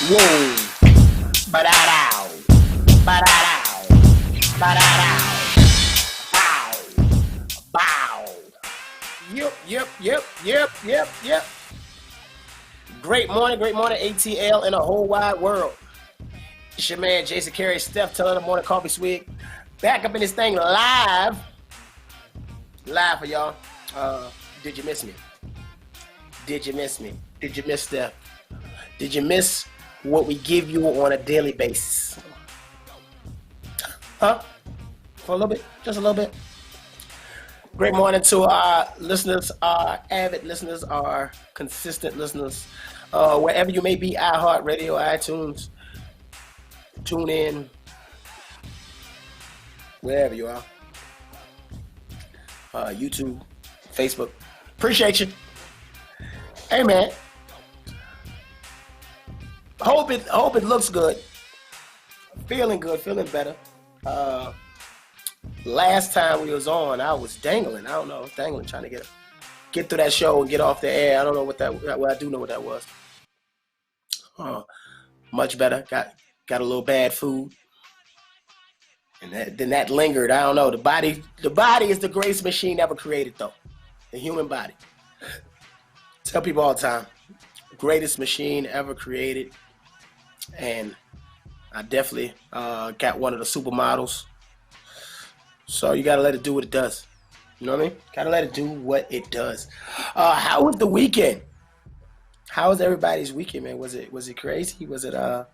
Whoa. Ba-da-dow. Ba-da-dow. Ba-da-dow. Bow. Bow. Yep. Great morning, ATL and a whole wide world. It's your man, Jason Carey, Steph, telling the morning coffee swig. Back up in this thing live. Live for y'all. Did you miss me? Did you miss me? Did you miss Steph? Did you miss what we give you on a daily basis? Huh? For a little bit? Just a little bit? Great morning to our listeners, our avid listeners, our consistent listeners. Wherever you may be, iHeartRadio, iTunes, tune in, wherever you are. YouTube, Facebook. Appreciate you. Hey man. Hope it looks good. Feeling good, feeling better. Last time we was on, I was dangling. I don't know, I was dangling, trying to get through that show and get off the air. I don't know what that. Well, I do know what that was. Much better. Got a little bad food, and then that lingered. I don't know. The body is the greatest machine ever created, though. The human body. Tell people all the time, greatest machine ever created, and I definitely got one of the supermodels. So you gotta let it do what it does. You know what I mean? Gotta let it do what it does. How was the weekend? How was everybody's weekend, man? Was it crazy? Was it I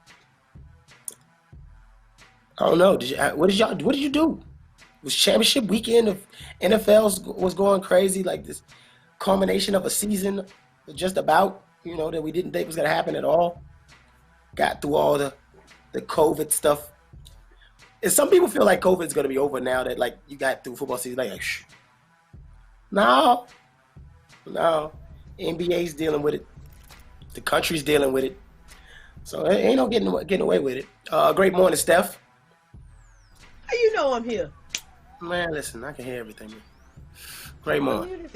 don't know. What did you do? Was championship weekend of NFL was going crazy, like this culmination of a season just about, that we didn't think was gonna happen at all. Got through all the COVID stuff. And some people feel like COVID is gonna be over now that like you got through football season. Like shh. No. NBA's dealing with it. The country's dealing with it. So ain't no getting away with it. Great morning, Steph. How you know I'm here? Man, listen, I can hear everything. Man. Great morning.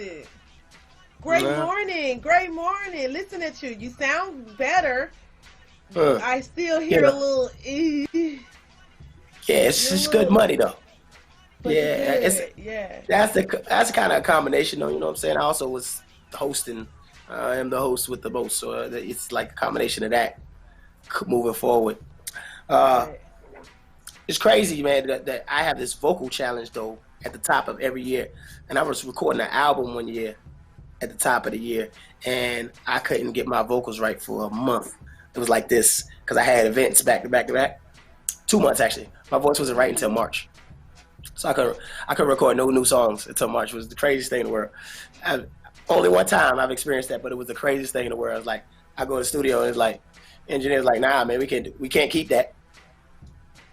Great morning. Listen at you. You sound better. I still hear a little. Yeah, it's good money though. But Yeah, that's kind of a combination though. You know what I'm saying? I also was hosting. I am the host with the most, so it's like a combination of that moving forward. It's crazy, man, that I have this vocal challenge though at the top of every year, and I was recording an album one year at the top of the year, and I couldn't get my vocals right for a month. It was like this because I had events back to back. 2 months actually. My voice wasn't right until March, so I could record no new songs until March. It was the craziest thing in the world. Only one time I've experienced that, but it was the craziest thing in the world. It's like I go to the studio and it's like engineers like, nah, man, we can't keep that.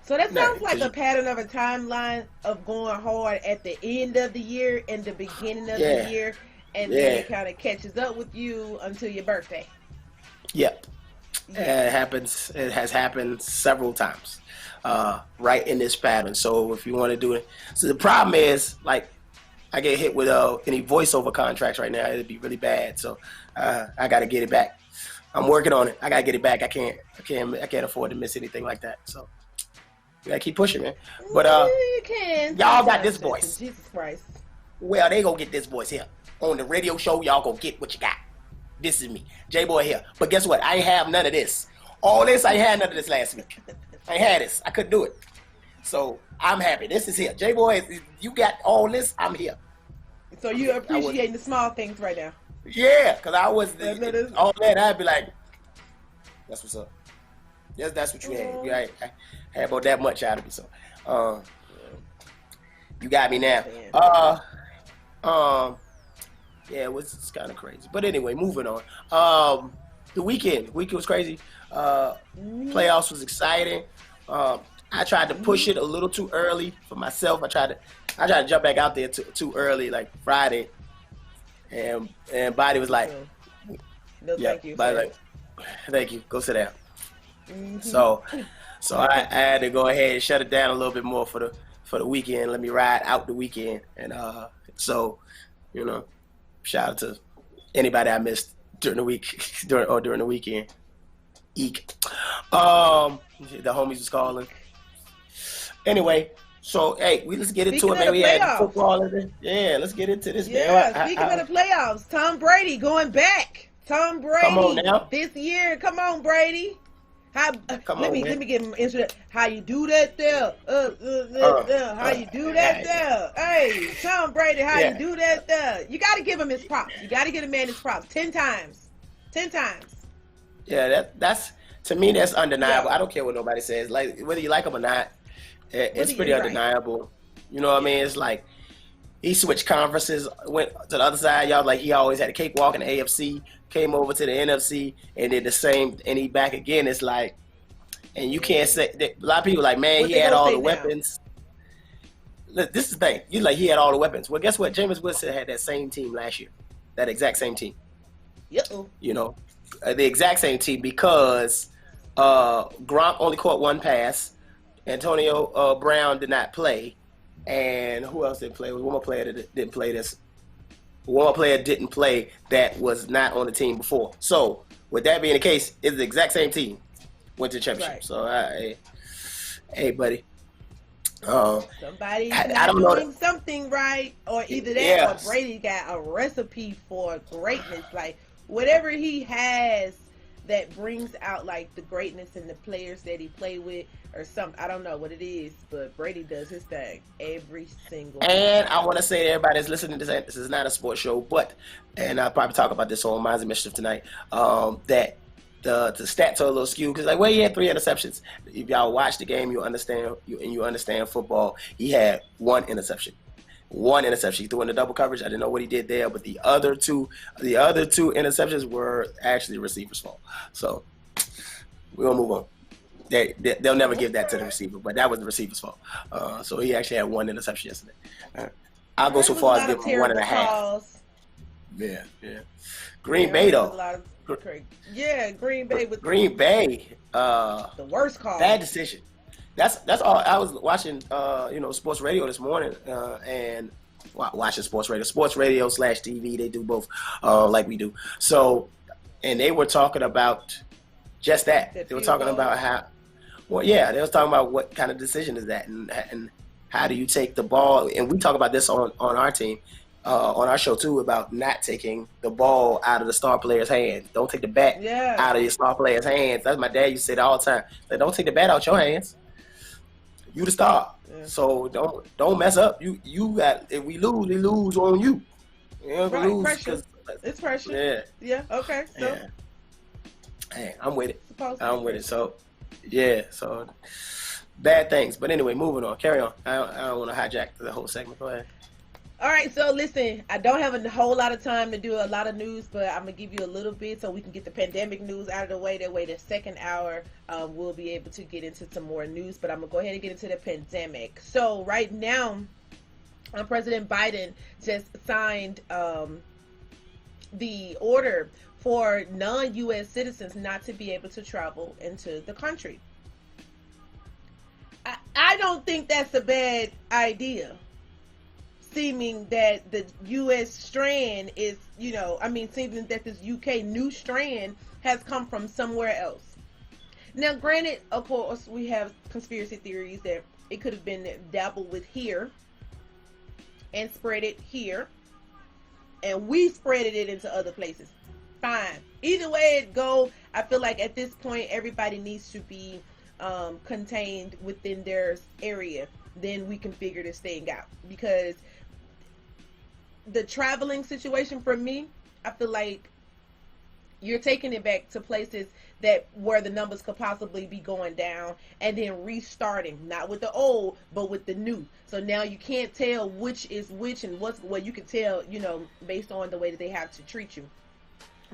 So that sounds like a pattern of a timeline of going hard at the end of the year and the beginning of the year, and then it kind of catches up with you until your birthday. Yep. It happens. It has happened several times, right in this pattern. So if you want to do it, so the problem is like I get hit with any voiceover contracts right now. It'd be really bad. So I got to get it back. I'm working on it. I got to get it back. I can't afford to miss anything like that. So we got to keep pushing, man. But you can. Y'all got this voice. Jesus Christ. Well, they gonna get this voice here on the radio show. Y'all gonna get what you got. This is me, J-Boy here. But guess what? I ain't have none of this. All this, I ain't had none of this last week. I ain't had this. I couldn't do it. So I'm happy. This is here. J-Boy, you got all this, I'm here. So you're appreciating the small things right now. Yeah, because I was all that. I'd be like, that's what's up. Yes, that's what you had. You had about that much out of me. So you got me now. Yeah, it's kind of crazy. But anyway, moving on. The weekend was crazy. Playoffs was exciting. I tried to push it a little too early for myself. I tried to jump back out there too early, like Friday, and Body was like, no, yeah, thank you. Body like, thank you. Go sit down. So I had to go ahead and shut it down a little bit more for the weekend. Let me ride out the weekend, and so shout out to anybody I missed during the week during the weekend. Eek. The homies was calling. Anyway, so hey, let's get into it, man. We had football. Yeah, let's get into this, man. Yeah, speaking of the playoffs, Tom Brady going back. Tom Brady. Come on now. This year. Come on, Brady. Let me get him into that. How you do that there? How you do that there? Hey, Tom Brady, how you do that there? You got to give him his props. You got to give a man his props 10 times. 10 times. Yeah, that's to me that's undeniable. Yeah. I don't care what nobody says. Like whether you like him or not, it's pretty undeniable. Right. You know what I mean? It's like he switched conferences, went to the other side. Y'all like he always had a cakewalk in the AFC, came over to the NFC, and did the same. And he back again. It's like, and you can't say a lot of people like, man, he had all the weapons. Look, this is the thing. You like he had all the weapons. Well, guess what? Jameis Winston had that same team last year, that exact same team. You know, the exact same team because Gronk only caught one pass. Antonio Brown did not play. And who else didn't play? One more player that didn't play this. One more player didn't play that was not on the team before. So, with that being the case, it's the exact same team. Went to the championship. Right. So, hey, buddy. Somebody's not doing something right, or either that or Brady got a recipe for greatness. Like, whatever he has that brings out, like, the greatness in the players that he play with, or something. I don't know what it is, but Brady does his thing every single And time. I want to say to everybody that's listening to this is not a sports show, but, and I'll probably talk about this on Minds of Mischief tonight, that the stats are a little skewed because, like, well, he had 3 interceptions. If y'all watch the game, you understand football. He had 1 interception. 1 interception. He threw in the double coverage. I didn't know what he did there, but the other two interceptions were actually the receiver's fault. So we're gonna move on. They'll never give that to the receiver, but that was the receiver's fault. So he actually had 1 interception yesterday. I'll go so far as give him 1.5. Yeah. Green Bay though. Green Bay with Green Bay. The worst call. Bad decision. That's all. I was watching, sports radio this morning, and watching sports radio /TV. They do both, like we do. So, and they were talking about just that. They were talking about how. Well, yeah, they was talking about what kind of decision is that, and how do you take the ball? And we talk about this on our team, on our show too, about not taking the ball out of the star player's hands. Don't take the bat out of your star player's hands. That's my dad used to say that all the time. Like, don't take the bat out your hands. You the star, so don't mess up. You got, if we lose on you. Right, pressure. It's pressure. Yeah. Okay. So, hey, I'm with it. So, so bad things. But anyway, moving on. Carry on. I don't want to hijack the whole segment. Go ahead. All right, so listen, I don't have a whole lot of time to do a lot of news, but I'm going to give you a little bit so we can get the pandemic news out of the way. That way, the second hour, we'll be able to get into some more news, but I'm going to go ahead and get into the pandemic. So right now, President Biden just signed the order for non-U.S. citizens not to be able to travel into the country. I don't think that's a bad idea. Seeming that the U.S. strand is, seeming that this UK new strand has come from somewhere else. Now, granted, of course, we have conspiracy theories that it could have been dabbled with here and spread it here, and we spreaded it into other places. Fine. Either way it go, I feel like at this point, everybody needs to be contained within their area. Then we can figure this thing out, because the traveling situation for me, I feel like you're taking it back to places that where the numbers could possibly be going down, and then restarting, not with the old, but with the new. So now you can't tell which is which and you can tell, based on the way that they have to treat you.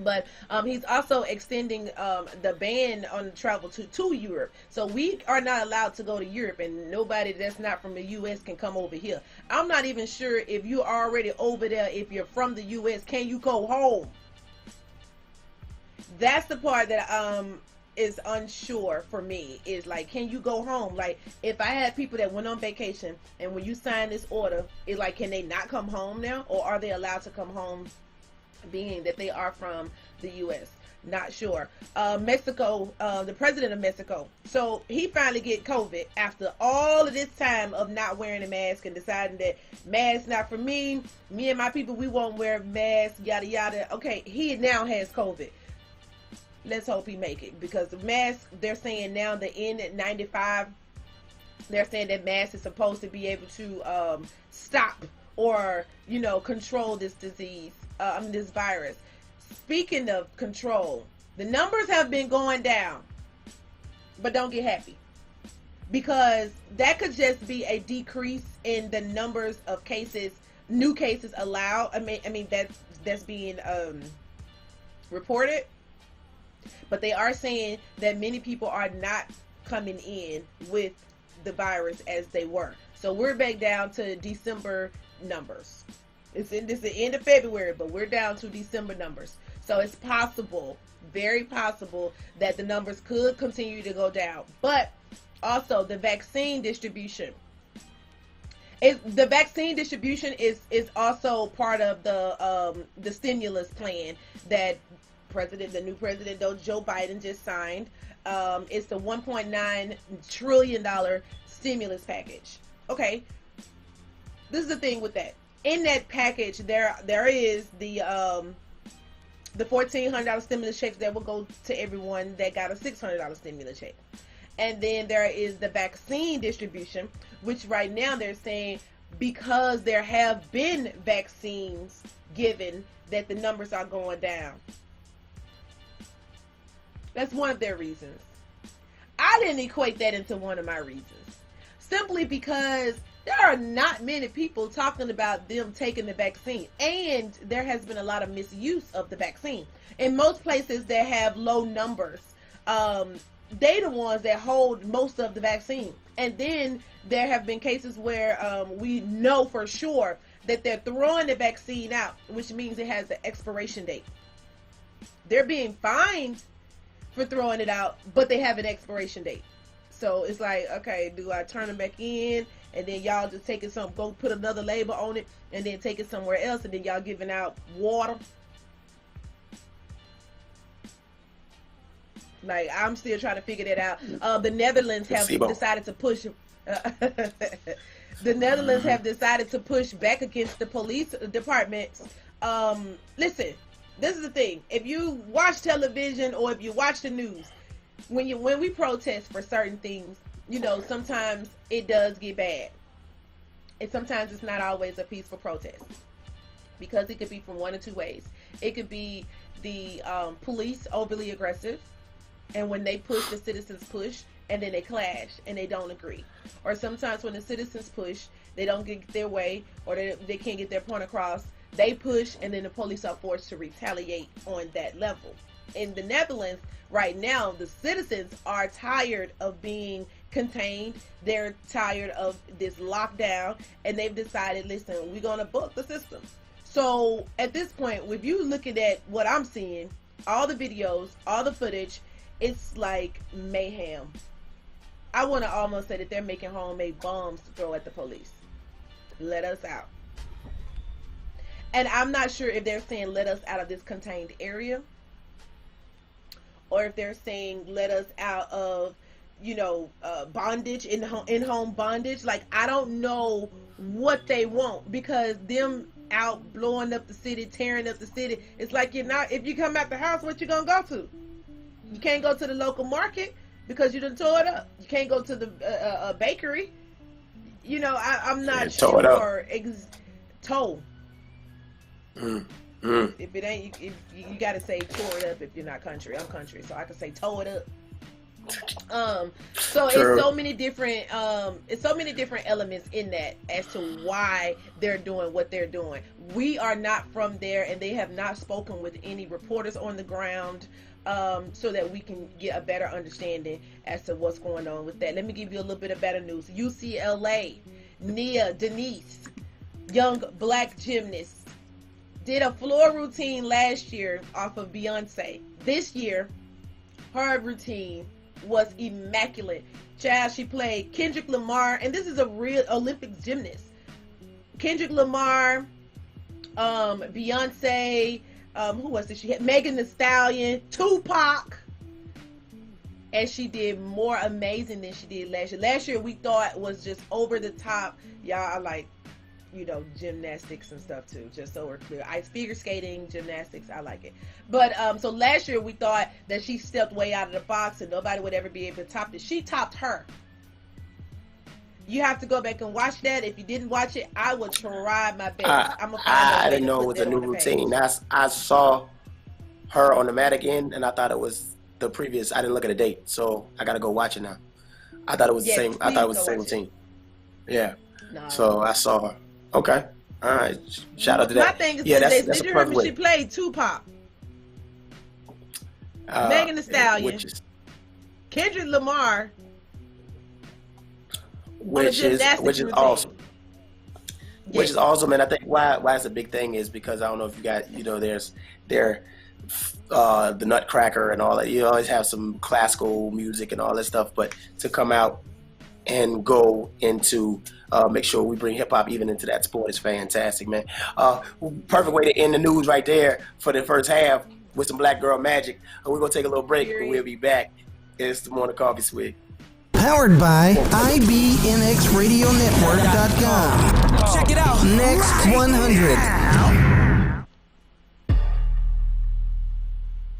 But he's also extending the ban on travel to Europe. So we are not allowed to go to Europe, and nobody that's not from the U.S. can come over here. I'm not even sure if you're already over there, if you're from the U.S., can you go home? That's the part that is unsure for me, is like, can you go home? Like, if I had people that went on vacation, and when you sign this order, it's like, can they not come home now? Or are they allowed to come home, being that they are from the U.S.? Not sure. Mexico, the president of Mexico. So he finally get COVID after all of this time of not wearing a mask and deciding that mask not for me. Me and my people, we won't wear masks, yada yada. Okay, he now has COVID. Let's hope he make it, because the mask, they're saying now the N95, they're saying that mask is supposed to be able to stop or, you know, control this disease, this virus. Speaking of control, the numbers have been going down, but don't get happy, because that could just be a decrease in the numbers of cases, new cases allowed. I mean that's being reported, but they are saying that many people are not coming in with the virus as they were. So we're back down to December numbers. This is the end of February, but we're down to December numbers. So it's possible, very possible, that the numbers could continue to go down. But also the vaccine distribution. The vaccine distribution is also part of the stimulus plan that the new president, Joe Biden, just signed. It's the $1.9 trillion stimulus package. Okay, this is the thing with that. In that package, there is the $1,400 stimulus checks that will go to everyone that got a $600 stimulus check. And then there is the vaccine distribution, which right now they're saying, because there have been vaccines given, that the numbers are going down. That's one of their reasons. I didn't equate that into one of my reasons. Simply because there are not many people talking about them taking the vaccine. And there has been a lot of misuse of the vaccine. In most places that have low numbers, they the ones that hold most of the vaccine. And then there have been cases where we know for sure that they're throwing the vaccine out, which means it has an expiration date. They're being fined for throwing it out, but they have an expiration date. So it's like, okay, do I turn them back in, and then y'all just take it go put another label on it, and then take it somewhere else, and then y'all giving out water? Like, I'm still trying to figure that out. The Netherlands have decided to push. The Netherlands have decided to push back against the police departments. Listen, this is the thing. If you watch television or if you watch the news, when we protest for certain things, you know, sometimes it does get bad. And sometimes it's not always a peaceful protest, because it could be from one or two ways. It could be the police overly aggressive, and when they push, the citizens push, and then they clash and they don't agree. Or sometimes when the citizens push, they don't get their way, or they can't get their point across, they push, and then the police are forced to retaliate on that level. In the Netherlands right now, the citizens are tired of being contained. They're tired of this lockdown, and they've decided, listen, we're going to book the system. So at this point, if you looking at what I'm seeing, all the videos, all the footage, it's like mayhem. I want to almost say that they're making homemade bombs to throw at the police. Let us out. And I'm not sure if they're saying let us out of this contained area, or if they're saying let us out of, you know, bondage, in-home bondage. Like, I don't know what they want, because them out blowing up the city, tearing up the city, it's like, you're not, if you come out the house, what you gonna go to? You can't go to the local market because you done tore it up. You can't go to the bakery. You know, I'm not sure. Toe. If it ain't, if you gotta say tore it up if you're not country. I'm country, so I can say toe it up. So True. It's so many different elements in that as to why they're doing what they're doing. We are not from there, and they have not spoken with any reporters on the ground, so that we can get a better understanding as to what's going on with that. Let me give you a little bit of better news. UCLA, Nia Denise, young black gymnast, did a floor routine last year off of Beyonce. This year, her routine was immaculate. Child, she played Kendrick Lamar, and this is a real Olympic gymnast. Kendrick Lamar, Beyonce, who was it? She had Megan Thee Stallion, Tupac. And she did more amazing than she did last year. Last year we thought was just over the top. Y'all are like, you know, gymnastics and stuff too, just so we're clear. Ice figure skating, gymnastics, I like it. But so last year we thought that she stepped way out of the box and nobody would ever be able to top it. She topped her. You have to go back and watch that. If you didn't watch it, I will try my best. I didn't know it was a new routine. I saw her on the mannequin and I thought it was the previous. I didn't look at the date, so I gotta go watch it now. I thought it was the same. I thought it was the same routine. Yeah. No. So I saw her. Okay. All right. Shout out to that. My thing is, that's did you hear me? She played Tupac, Megan Thee Stallion, Kendrick Lamar, which is awesome. Yes. Which is awesome, and I think why it's a big thing is because I don't know if you got, you know, there's the Nutcracker and all that. You always have some classical music and all that stuff, but to come out and go into make sure we bring hip hop even into that sport is fantastic, man. Perfect way to end the news right there for the first half with some Black Girl Magic. We're gonna take a little break, and we'll be back. It's the Morning Coffee Swig. Powered by IBNXRadioNetwork.com. Check it out. Next 100.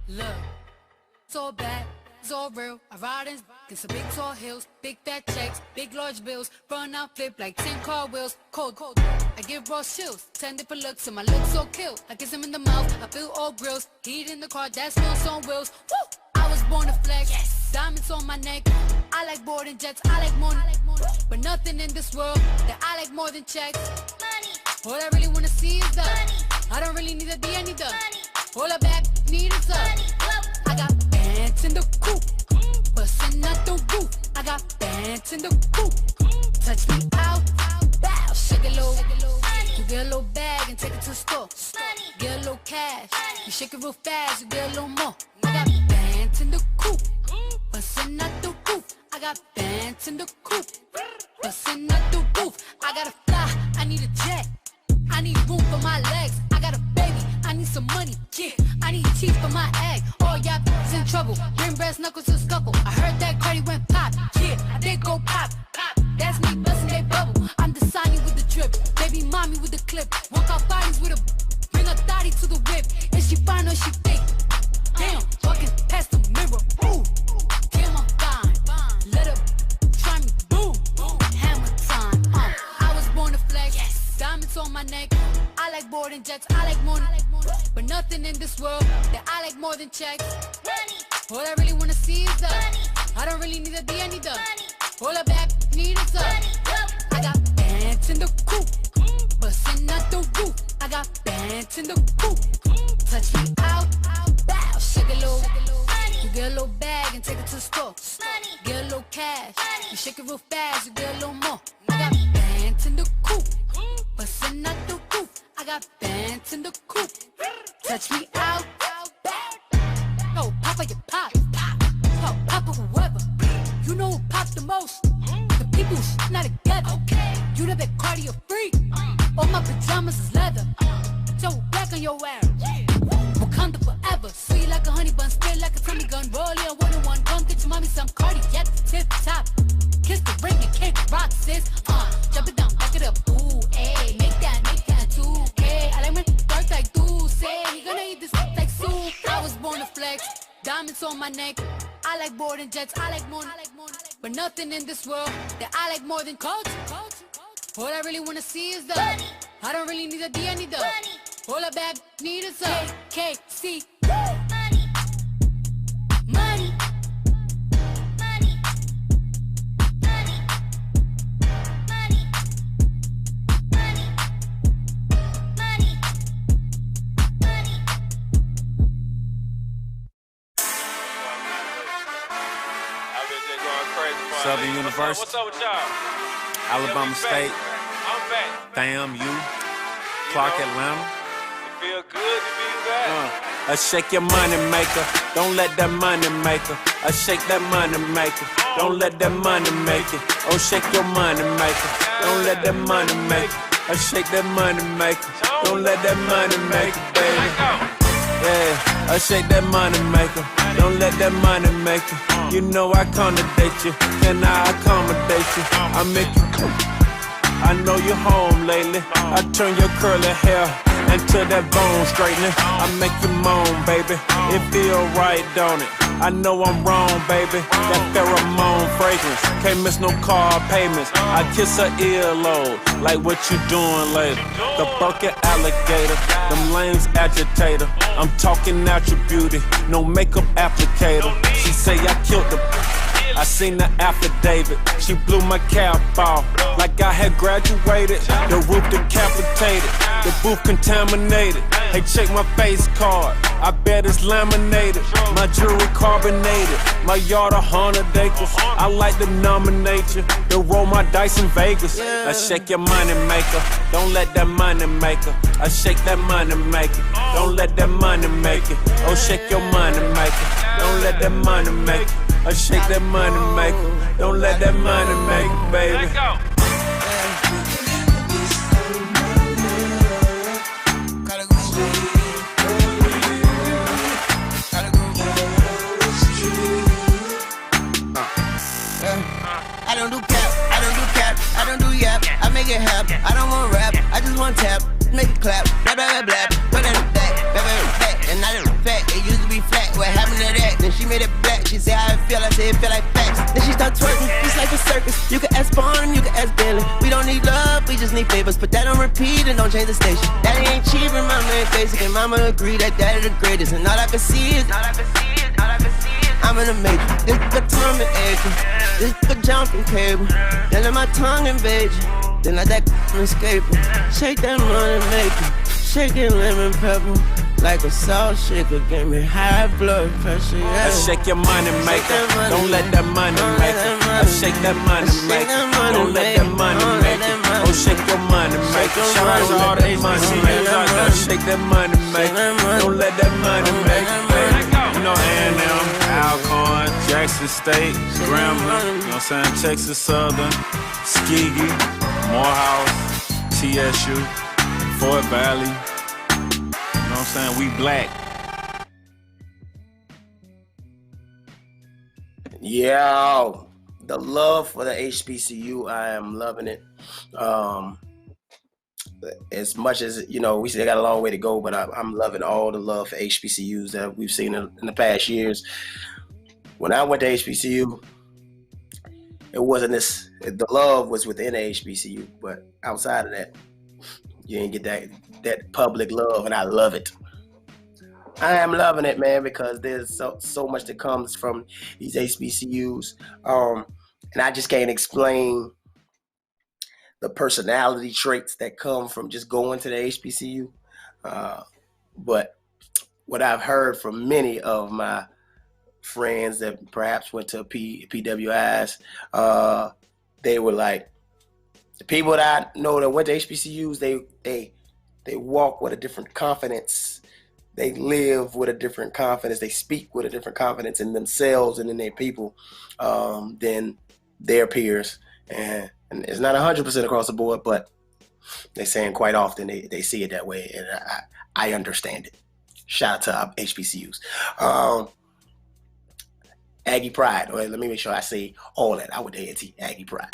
Look, it's all bad, it's all real. I ride in some big tall hills, big fat checks, big large bills, run out, flip like 10 car wheels. Cold, cold. I give raw chills, 10 different looks, and my looks so kill. I kiss him in the mouth, I feel all grills. Heat in the car, that smells on wheels. Woo! I was born to flex, yes. Diamonds on my neck. I like boarding jets, I like money, but nothing in this world that I like more than checks. Money. All I really wanna see is the money. I don't really need a D, I need the money. All I back need is the money. I got bands in the coop, bustin' out the roof. I got bands in the coop. Touch me out, bow, shake it low. You get a little bag and take it to the store. Get a little cash, you shake it real fast, you get a little more. I got bands in the coop, bustin' out the roof. I got bands in the coop, bustin' out the roof. I gotta fly, I need a jet, I need room for my legs. I got a baby, I need some money, yeah. I need teeth for my egg. All y'all is in trouble, bring brass knuckles to scuffle. I heard that Carey went pop, yeah. I did go pop, pop. That's me bustin' they bubble. I'm the Sonny with the drip, baby mommy with the clip. Walk out bodies with a, bring a thotty to the whip. Is she fine or she fake? Damn, walking past the mirror, ooh. Damn, I'm fine. Let her try me, boom. Hammer time, I was born to flex, yes. Diamonds on my neck. I like boarding jets, I like money, but nothing in this world that I like more than checks. Money. All I really wanna see is the money. I don't really need a D, I need the money. All I back need is the money. I got bands in the coop, bustin' out the roof. I got bands in the coop. Touch me out, bow, shake it low. You get a little bag and take it to the store. Get a little cash, you shake it real fast, you get a little more. I got bands in the coop, bustin' out the roof. I got bands in the coop. Touch me out, no, Papa, you pop. No, Papa, whoever. You know who pops the most? The people who's not together. You know that cardio free. All my pajamas is leather. So black on your ass. Wakanda forever. Sweet like a honey bun, spit like a Tommy gun. Roll in one-on-one. Come get your mommy some Cardi at the tip top. Kiss the ring and kick rock, sis. Jump it down, back it up. Ooh, ayy, make that 2K. I like when dark like do say he gonna eat this like soup. I was born to flex, diamonds on my neck. I like boarding jets, I like money, but nothing in this world that I like more than culture. All I really wanna see is the money. I don't really need a D, I need the money. All I back need is a KC. Money. Money. Money. Money. Money. Money. Money. Money. Southern University. What's up with y'all? Alabama State. I'm back. Damn you. Clark Atlanta. It feel good to be back. Shake your money maker. Don't let that money maker. Shake that money maker. Don't let that money make it. Oh, shake your money maker. Don't let that money make it. Shake that money maker. Don't let that money make it, baby. Yeah, I shake that money maker. Don't let that money make you. You know I accommodate you. Can I accommodate you? I make you. I know you're home lately. I turn your curly hair into that bone straightening. I make you moan, baby. It feel right, don't it? I know I'm wrong, baby. That pheromone fragrance. Can't miss no car payments. I kiss her earlobe. Like what you doing later? The Birkin alligator. Them lanes agitator. I'm talking natural beauty. No makeup applicator. She say I killed the. I seen the affidavit, she blew my cap off like I had graduated. The roof decapitated, the booth contaminated. Hey, check my face card, I bet it's laminated. My jewelry carbonated, my yard 100 acres. I like to nominate you, to roll my dice in Vegas. I shake your money maker, don't let that money maker. I shake that money maker, don't let that money make it. Oh, shake your money maker, don't let that money make it. I shake that money maker. Don't let that money make it, baby. Let go. I don't do cap, I don't do cap, I don't do yap. I make it happen. I don't want rap, I just want tap. Make it clap, blah blah blah blah. Put it back, blah blah back. And I didn't fat, it used to be flat. What happened to that? Then she made it black. She said how it feel, I said it feel like facts. Then she start twerking, it's like a circus. You can ask Spawn, you can ask Billy. We don't need love, we just need favors. Put that on repeat and don't change the station. Daddy ain't cheap and mama ain't basic. And mama agree that daddy the greatest. And all I can see is, I'm in the matrix. This a Tom and Edgar. This a jumping cable. Then let my tongue invade you. Then let that escape. Shake that money maker. Shake it lemon pepper. Like a salt shaker, give me high blood pressure, yeah. I shake your money maker, don't let that money make it. I shake that money maker, don't let that money make it. Oh, shake your money maker, shout out to all that money makers out there. Shake that money maker, don't let that money make it, baby. You know A&M, Alcorn, Jackson State, Grambling, you know what I'm saying, Texas Southern, Tuskegee, Morehouse, TSU, Fort Valley. You know what I'm saying? We black. Yo, the love for the HBCU, I am loving it. As much as, you know, we still got a long way to go, but I'm loving all the love for HBCUs that we've seen in the past years. When I went to HBCU, it wasn't this, the love was within the HBCU, but outside of that, you didn't get that public love, and I love it. I am loving it, man, because there's so much that comes from these HBCUs, and I just can't explain the personality traits that come from just going to the HBCU. But what I've heard from many of my friends that perhaps went to PWIs, they were like, the people that I know that went to HBCUs, they walk with a different confidence. They live with a different confidence. They speak with a different confidence in themselves and in their people than their peers. And it's not 100% across the board, but they're saying quite often they see it that way, and I understand it. Shout out to our HBCUs. Aggie Pride. Let me make sure I say all that. I would A&T, Aggie Pride.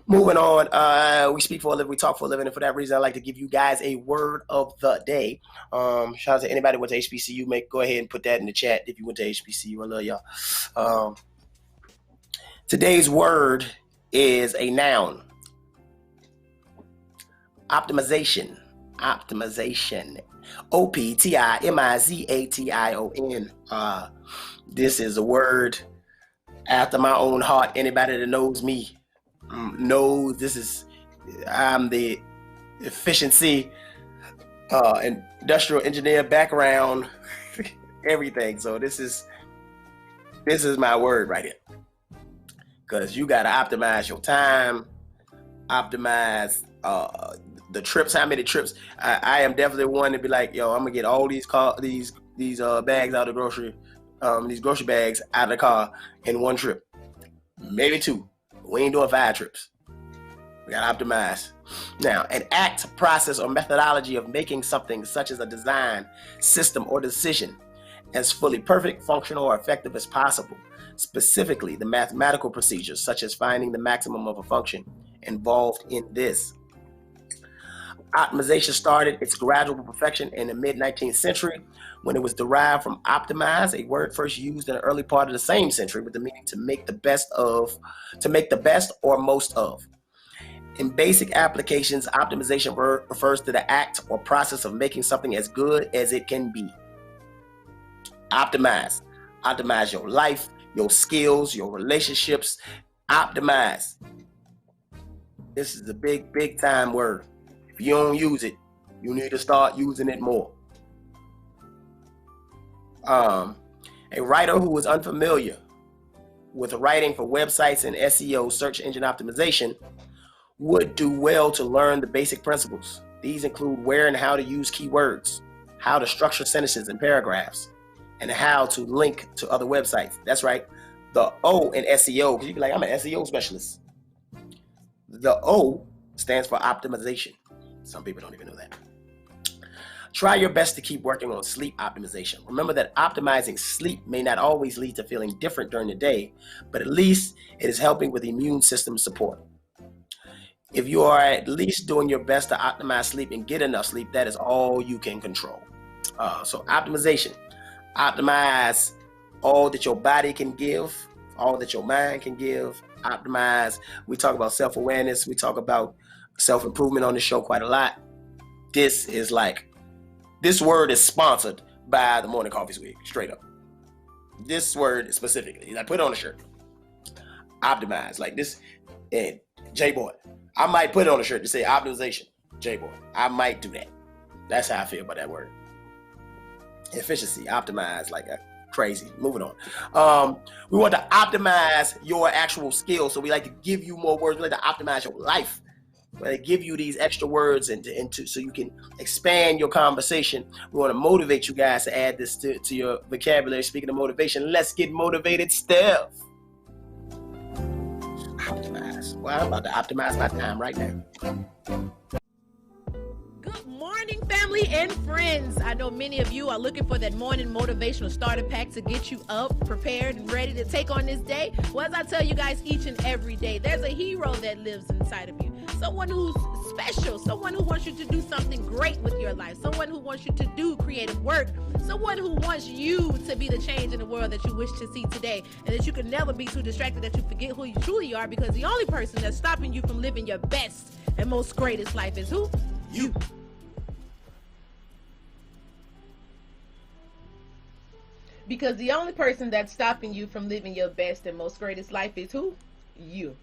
Moving on, we speak for a living, we talk for a living, and for that reason, I'd like to give you guys a word of the day. Shout out to anybody who went to HBCU. Go ahead and put that in the chat if you went to HBCU. I love y'all. Today's word is a noun. Optimization. Optimization. OPTIMIZATION. This is a word after my own heart. Anybody that knows me knows this is, I'm the efficiency, industrial engineer background, everything. So this is my word right here. Because you got to optimize your time, optimize the trips, how many trips. I am definitely one to be like, yo, I'm going to get all these bags out of the grocery, these grocery bags out of the car in one trip. Maybe two. We ain't doing 5 trips. We got to optimize. Now, an act, process, or methodology of making something such as a design, system, or decision as fully perfect, functional, or effective as possible. Specifically, the mathematical procedures such as finding the maximum of a function involved in this. Optimization started its gradual perfection in the mid-19th century when it was derived from optimize, a word first used in the early part of the same century with the meaning to make the best or most of. In basic applications, optimization refers to the act or process of making something as good as it can be. Optimize. Optimize your life, your skills, your relationships. Optimize. This is a big time word. If you don't use it, you need to start using it more. A writer who is unfamiliar with writing for websites and SEO, search engine optimization, would do well to learn the basic principles. These include where and how to use keywords, how to structure sentences and paragraphs, and how to link to other websites. That's right. The O in SEO, because you be like, I'm an SEO specialist. The O stands for optimization. Some people don't even know that. Try your best to keep working on sleep optimization. Remember that optimizing sleep may not always lead to feeling different during the day, but at least it is helping with immune system support. If you are at least doing your best to optimize sleep and get enough sleep, that is all you can control. So optimization. Optimize all that your body can give, all that your mind can give. Optimize. We talk about self-awareness. We talk about self-improvement on the show quite a lot. This word is sponsored by the Morning Coffee Swig, straight up. This word specifically, I put it on a shirt. Optimize, like this, and J-Boy. I might put it on a shirt to say optimization, J-Boy. I might do that. That's how I feel about that word. Efficiency, optimize, like crazy. Moving on. We want to optimize your actual skills, so we like to give you more words. We like to optimize your life. We like to give you these extra words so you can expand your conversation. We want to motivate you guys to add this to your vocabulary. Speaking of motivation, let's get motivated, Steph. Optimize. Well, I'm about to optimize my time right now. Good morning, family and friends. I know many of you are looking for that morning motivational starter pack to get you up, prepared, and ready to take on this day. Well, as I tell you guys each and every day, there's a hero that lives inside of you. Someone who's special, someone who wants you to do something great with your life, someone who wants you to do creative work, someone who wants you to be the change in the world that you wish to see today, and that you can never be too distracted that you forget who you truly are, because the only person that's stopping you from living your best and most greatest life is who? You. Because the only person that's stopping you from living your best and most greatest life is who? You.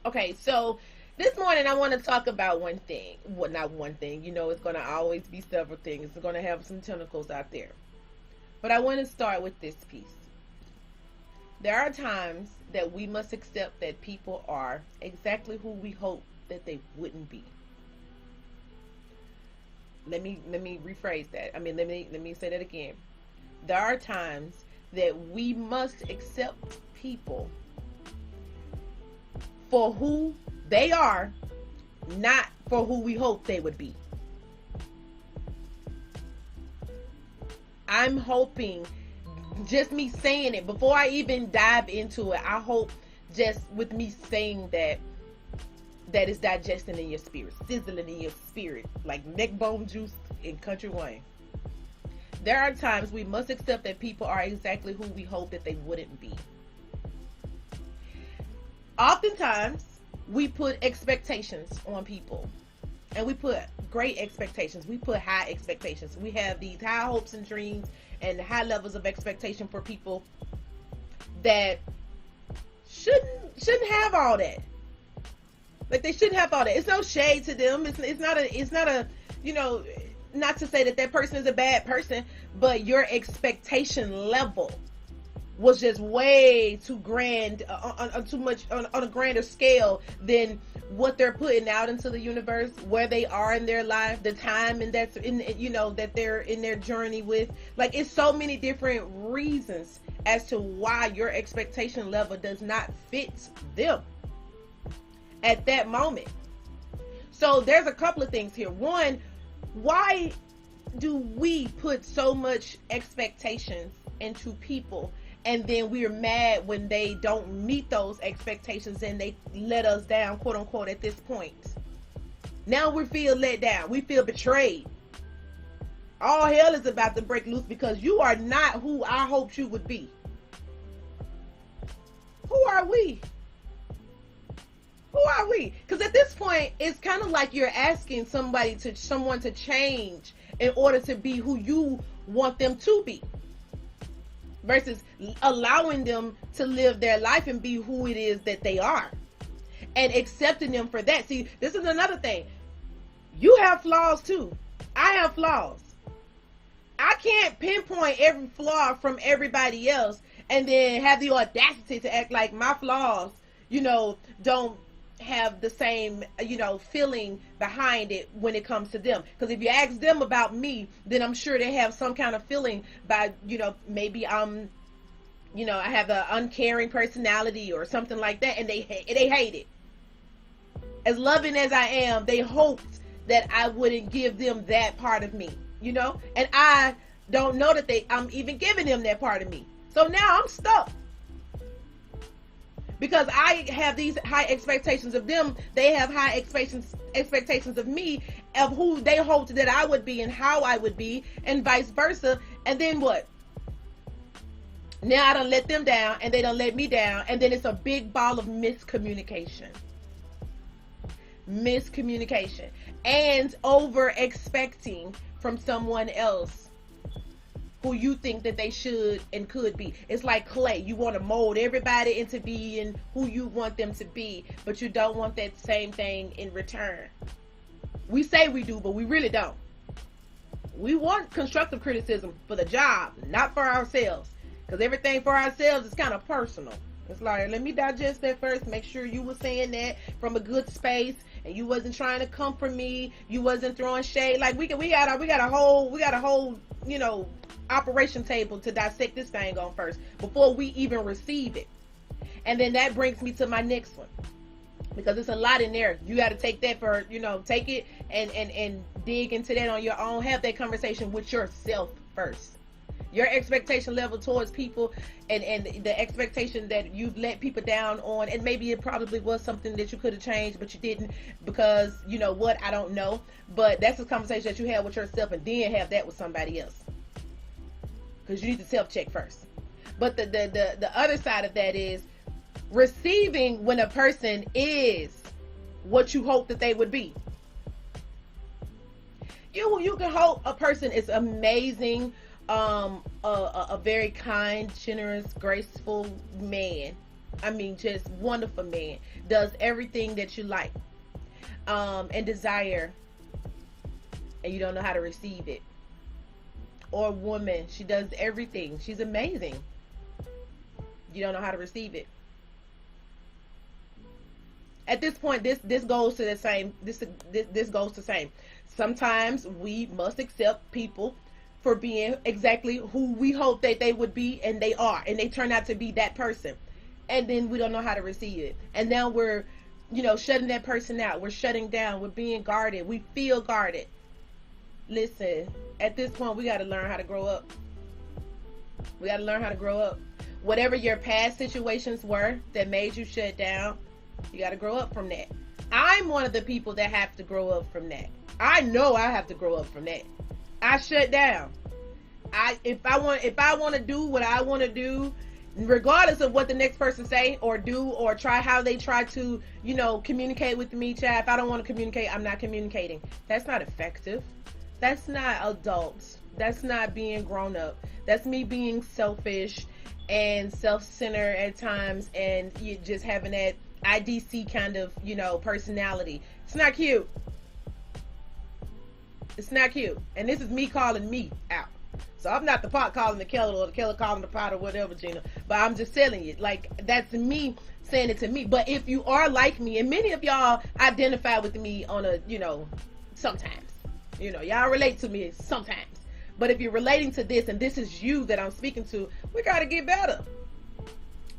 Okay, so this morning I want to talk about one thing. Well, not one thing. You know, it's going to always be several things. It's going to have some tentacles out there. But I want to start with this piece. There are times that we must accept that people are exactly who we hope that they wouldn't be. Let me rephrase that. let me say that again. There are times that we must accept people for who they are, not for who we hope they would be. I'm hoping, just me saying it, before I even dive into it, I hope just with me saying that is digesting in your spirit, sizzling in your spirit, like neck bone juice in Country Wayne. There are times we must accept that people are exactly who we hope that they wouldn't be. Oftentimes, we put expectations on people. And we put great expectations. We put high expectations. We have these high hopes and dreams and high levels of expectation for people that shouldn't have all that. Like, they shouldn't have all that. It's no shade to them. It's not a you know, not to say that person is a bad person, but your expectation level was just way too grand, too much on a grander scale than what they're putting out into the universe, where they are in their life, the time and that they're in their journey with. Like, it's so many different reasons as to why your expectation level does not fit them. at that moment. So there's a couple of things here. One, why do we put so much expectations into people, and then we're mad when they don't meet those expectations and they let us down, quote unquote, at this point? Now we feel let down. We feel betrayed. All hell is about to break loose because you are not who I hoped you would be. Who are we? Who are we? Because at this point, it's kind of like you're asking someone to change in order to be who you want them to be, versus allowing them to live their life and be who it is that they are, and accepting them for that. See, this is another thing. You have flaws too. I have flaws. I can't pinpoint every flaw from everybody else and then have the audacity to act like my flaws, don't have the same, feeling behind it when it comes to them. Because if you ask them about me, then I'm sure they have some kind of feeling by, maybe I have an uncaring personality or something like that, and they hate it. As loving as I am, they hoped that I wouldn't give them that part of me, and I don't know that I'm even giving them that part of me. So now I'm stuck. Because I have these high expectations of them, they have high expectations of me, of who they hoped that I would be and how I would be, and vice versa. And then what? Now I done let them down, and they done let me down, and then it's a big ball of miscommunication. And over expecting from someone else who you think that they should and could be. It's like clay. You want to mold everybody into being who you want them to be, but you don't want that same thing in return. We say we do, but we really don't. We want constructive criticism for the job, not for ourselves. Because everything for ourselves is kind of personal. It's like, let me digest that first, make sure you were saying that from a good space, and you wasn't trying to comfort me, you wasn't throwing shade. Like we got a whole operation table to dissect this thing on first before we even receive it. And then that brings me to my next one, because it's a lot in there. You got to take that for, take it and dig into that on your own. Have that conversation with yourself first. Your expectation level towards people, and the expectation that you've let people down on, and maybe it probably was something that you could have changed, but you didn't, because I don't know. But that's a conversation that you have with yourself, and then have that with somebody else. Because you need to self-check first. But the other side of that is receiving when a person is what you hope that they would be. You can hope a person is amazing, a very kind, generous, graceful man. I mean, just wonderful man. Does everything that you like and desire, and you don't know how to receive it. Or woman, she does everything. She's amazing. You don't know how to receive it. At this point, this goes to the same. This goes to same. Sometimes we must accept people for being exactly who we hope that they would be, and they are, and they turn out to be that person, and then we don't know how to receive it, and now we're, shutting that person out. We're shutting down. We're being guarded. We feel guarded. Listen, at this point, we got to learn how to grow up. We got to learn how to grow up. Whatever your past situations were that made you shut down, you got to grow up from that. I'm one of the people that have to grow up from that. I know I have to grow up from that. I shut down. If I want to do what I want to do, regardless of what the next person say or do or try, how they try to, communicate with me, child. If I don't want to communicate, I'm not communicating. That's not effective. That's not adult. That's not being grown up. That's me being selfish and self-centered at times, and you just having that IDC kind of, personality. It's not cute. It's not cute. And this is me calling me out. So I'm not the pot calling the kettle, or the kettle calling the pot, or whatever, Gina. But I'm just telling you, like, that's me saying it to me. But if you are like me, and many of y'all identify with me on a, sometimes. Y'all relate to me sometimes. But if you're relating to this, and this is you that I'm speaking to, we got to get better.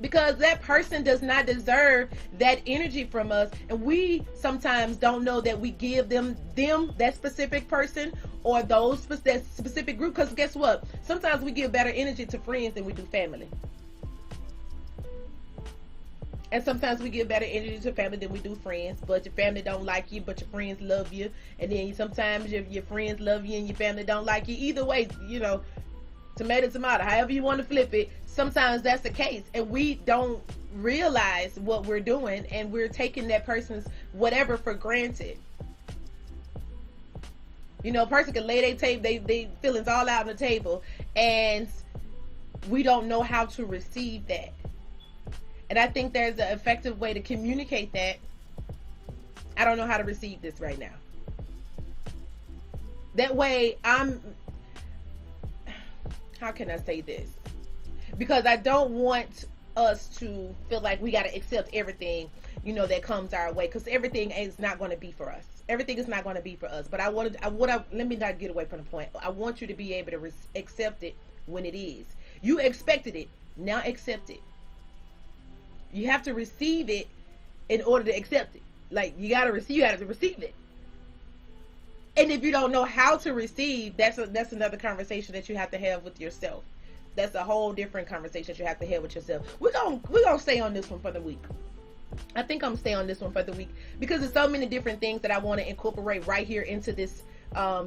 because that person does not deserve that energy from us, and we sometimes don't know that we give them that specific person or that specific group. Because guess what? Sometimes we give better energy to friends than we do family. And sometimes we give better energy to family than we do friends, but your family don't like you, but your friends love you. And then sometimes your friends love you and your family don't like you. Either way, you know, tomato, however you want to flip it, sometimes that's the case. And we don't realize what we're doing, and we're taking that person's whatever for granted. You know, a person can lay they feelings all out on the table, and we don't know how to receive that. And I think there's an effective way to communicate that. I don't know how to receive this right now. That way, how can I say this? Because I don't want us to feel like we got to accept everything, you know, that comes our way. Because everything is not going to be for us. Everything is not going to be for us. But let me not get away from the point. I want you to be able to accept it when it is. You expected it. Now accept it. You have to receive it in order to accept it. Like, you have to receive it. And if you don't know how to receive, that's another conversation that you have to have with yourself. That's a whole different conversation that you have to have with yourself. We're gonna stay on this one for the week. I think I'm gonna stay on this one for the week because there's so many different things that I want to incorporate right here into this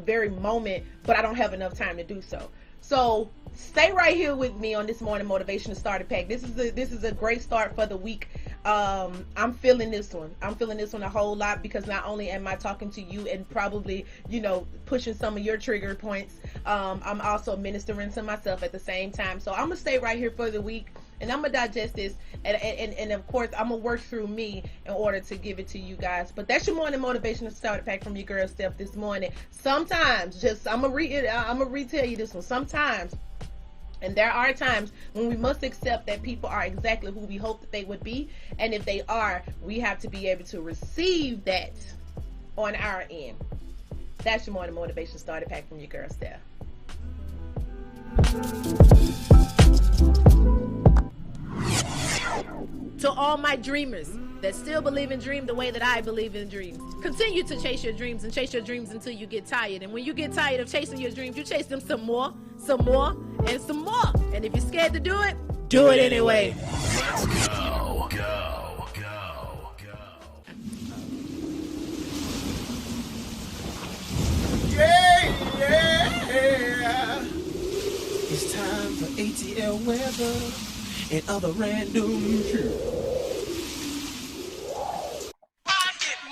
very moment, but I don't have enough time to do so. So stay right here with me on this morning motivational starter pack. This is a great start for the week. I'm feeling this one. I'm feeling this one a whole lot because not only am I talking to you and probably, you know, pushing some of your trigger points, I'm also ministering to myself at the same time. So I'm gonna stay right here for the week, and I'm gonna digest this, and of course I'm gonna work through me in order to give it to you guys. But that's your morning motivational starter pack from your girl Steph this morning. Sometimes, I'm gonna retell you this one. Sometimes, and there are times when we must accept that people are exactly who we hope that they would be, and if they are, we have to be able to receive that on our end. That's your morning motivation starter pack from your girl Steph. To all my dreamers that still believe in dreams the way that I believe in dreams, continue to chase your dreams and chase your dreams until you get tired. And when you get tired of chasing your dreams, you chase them some more, and some more. And if you're scared to do it, do it anyway. Let's go. Yeah. It's time for ATL weather and other random shit.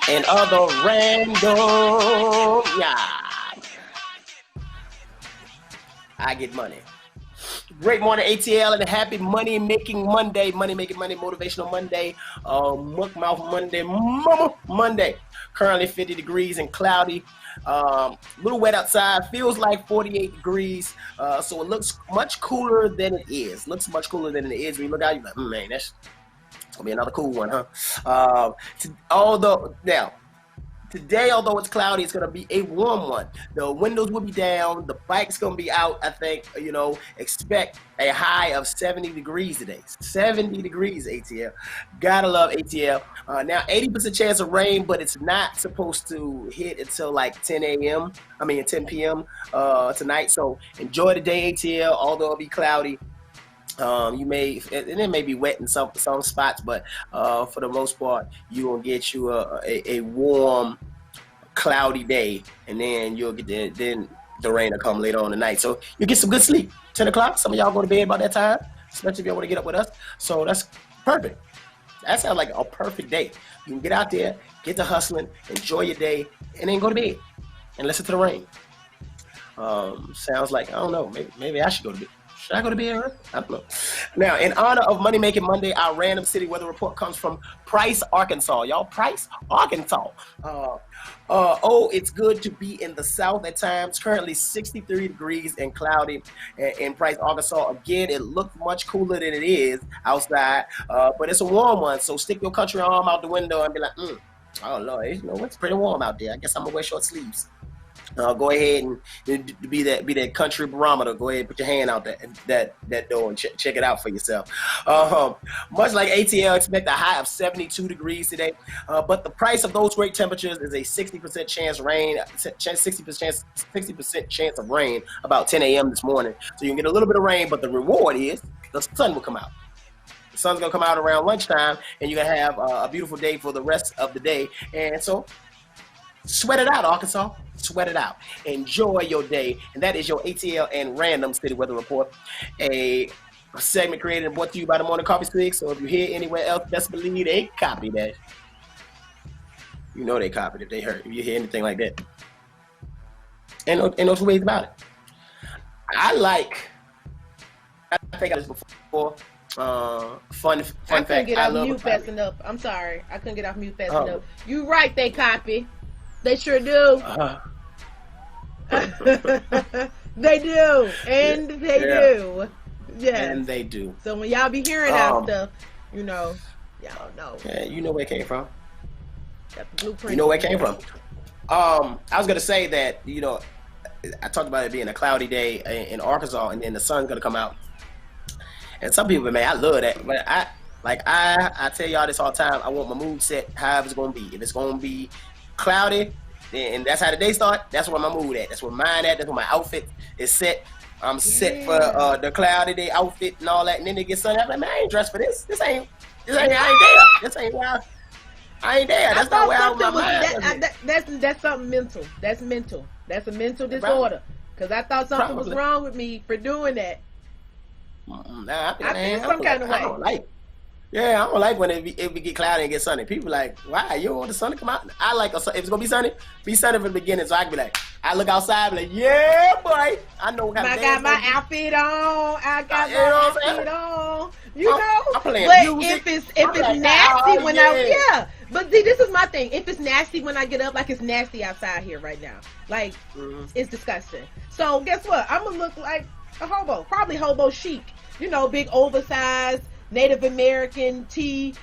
And other random, yeah. I get money. Great morning, ATL, and a happy money making Monday, motivational Monday, muck mouth Monday, mama Monday. Currently 50 degrees and cloudy. Little wet outside. Feels like 48 degrees. So it looks much cooler than it is. When you look out, you're like, man, it's gonna be another cool one, huh? Today, although it's cloudy, it's going to be a warm one. The windows will be down. The bike's going to be out, I think. You know, expect a high of 70 degrees today. 70 degrees, ATL. Gotta love ATL. Now, 80% chance of rain, but it's not supposed to hit until like 10 p.m. Tonight. So enjoy the day, ATL, although it'll be cloudy. It may be wet in some spots, but for the most part, you will get you a warm, cloudy day, and then you'll get then the rain will come later on tonight. So you get some good sleep. 10 o'clock. Some of y'all go to bed about that time, especially if you want to get up with us. So that's perfect. That sounds like a perfect day. You can get out there, get to hustling, enjoy your day, and then go to bed and listen to the rain. Sounds like, I don't know, maybe I should go to bed. Should I go to bed early? I don't know. Now, in honor of Money Making Monday, our random city weather report comes from Price, Arkansas. Y'all, Price, Arkansas. It's good to be in the South at times. Currently 63 degrees and cloudy in Price, Arkansas. Again, it looks much cooler than it is outside, but it's a warm one. So stick your country arm out the window and be like, oh Lord, you know, it's pretty warm out there. I guess I'm gonna wear short sleeves. Go ahead and be that country barometer. Go ahead and put your hand out that door and check it out for yourself. Much like ATL, expect a high of 72 degrees today. But the price of those great temperatures is a 60% chance rain, 60% chance of rain about 10 a.m. this morning. So you can get a little bit of rain, but the reward is the sun will come out. The sun's gonna come out around lunchtime, and you're gonna have a beautiful day for the rest of the day. And so, sweat it out, Arkansas. Sweat it out. Enjoy your day. And that is your ATL and Random City Weather Report. A segment created and brought to you by the Morning Coffee Swig. So if you hear anywhere else, best believe they copied that. You know they copied it. If you hear anything like that. Ain't no two ways about it. I think I was before. Fun fact. I couldn't get I off love mute a fast copy. enough. I'm sorry. I couldn't get off mute fast enough. You right, they copy. They sure do. They do. And they do. Yes. And they do. So when y'all be hearing that stuff, you know, y'all know. Yeah, you know where it came from. Got the blueprint. You know where it came from. I was gonna say that, you know, I talked about it being a cloudy day in Arkansas, and then the sun's gonna come out. And some people, man, I love that. But I tell y'all this all the time. I want my mood set however it's gonna be. If it's gonna be cloudy, and that's how the day start, that's where my mood at. That's where mine at. That's where my outfit is set. I'm set for the cloudy day outfit and all that. And then it gets sunny. I'm like, man, I ain't dressed for this. I ain't there. This ain't where I ain't there. That's not where I was. That's something mental. That's mental. That's a mental disorder. Because I thought something was wrong with me for doing that. Nah, I feel some kind of way. I don't like when it get cloudy and get sunny. People like, why? You don't want the sun to come out? I like if it's gonna be sunny from the beginning, so I can be like, I look outside, and be like, yeah, boy, I know what kind of I got my outfit on. I got my outfit on. You know, I'm playing but music. if it's like, nasty oh, when yeah. But see, this is my thing. If it's nasty when I get up, like it's nasty outside here right now, like it's disgusting. So guess what? I'm gonna look like a hobo, probably hobo chic. You know, big oversized Native American tee,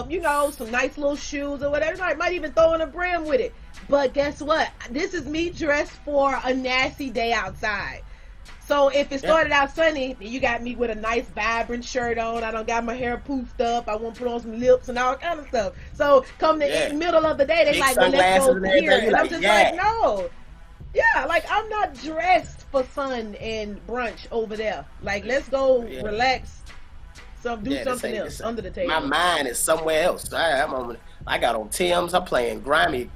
you know, some nice little shoes or whatever. I might even throw in a brim with it. But guess what? This is me dressed for a nasty day outside. So if it started out sunny, then you got me with a nice vibrant shirt on. I don't got my hair poofed up. I want to put on some lips and all kind of stuff. So come the middle of the day, they Big like, well, let's go here. And I'm like, just like, no. Yeah, like I'm not dressed for sun and brunch over there. Like, let's go relax. Do something else under the table. My mind is somewhere else. I got on Tim's. I'm playing grimy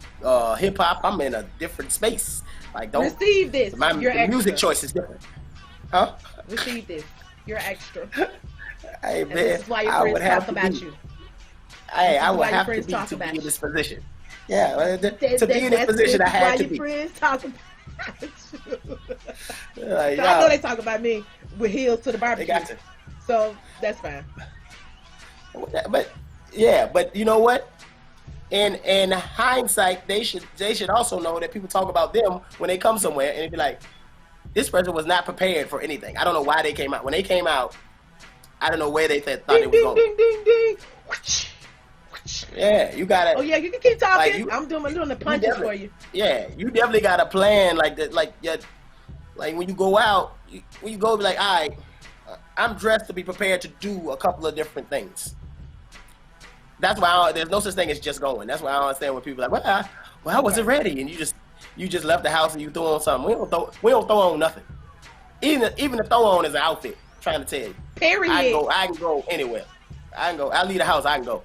hip hop. I'm in a different space. Like, don't receive this. The music choice is different. Huh? Receive this. You're extra. Hey, man, this is why your friends talk about you. Hey, I would have to be in this position. Yeah, to be in this position, I had to be. Why your friends talk about you. Like, so I know they talk about me with heels to the barbecue. They got to. So that's fine. But you know what? In hindsight, they should also know that people talk about them when they come somewhere, and it'd be like, this person was not prepared for anything. I don't know why they came out. When they came out, I don't know where they thought they was going. Ding, ding, ding. Yeah, you gotta. Oh yeah, you can keep talking. Like I'm doing the punches for you. Yeah, you definitely got a plan like that. Like when you go out, when you go, be like, all right, I'm dressed to be prepared to do a couple of different things. That's why there's no such thing as just going. That's why I don't understand when people are like, well, I wasn't ready, and you just left the house and you threw on something. We don't throw on nothing. Even the throw on is an outfit. I'm trying to tell you. Period. I can go anywhere. I leave the house. I can go.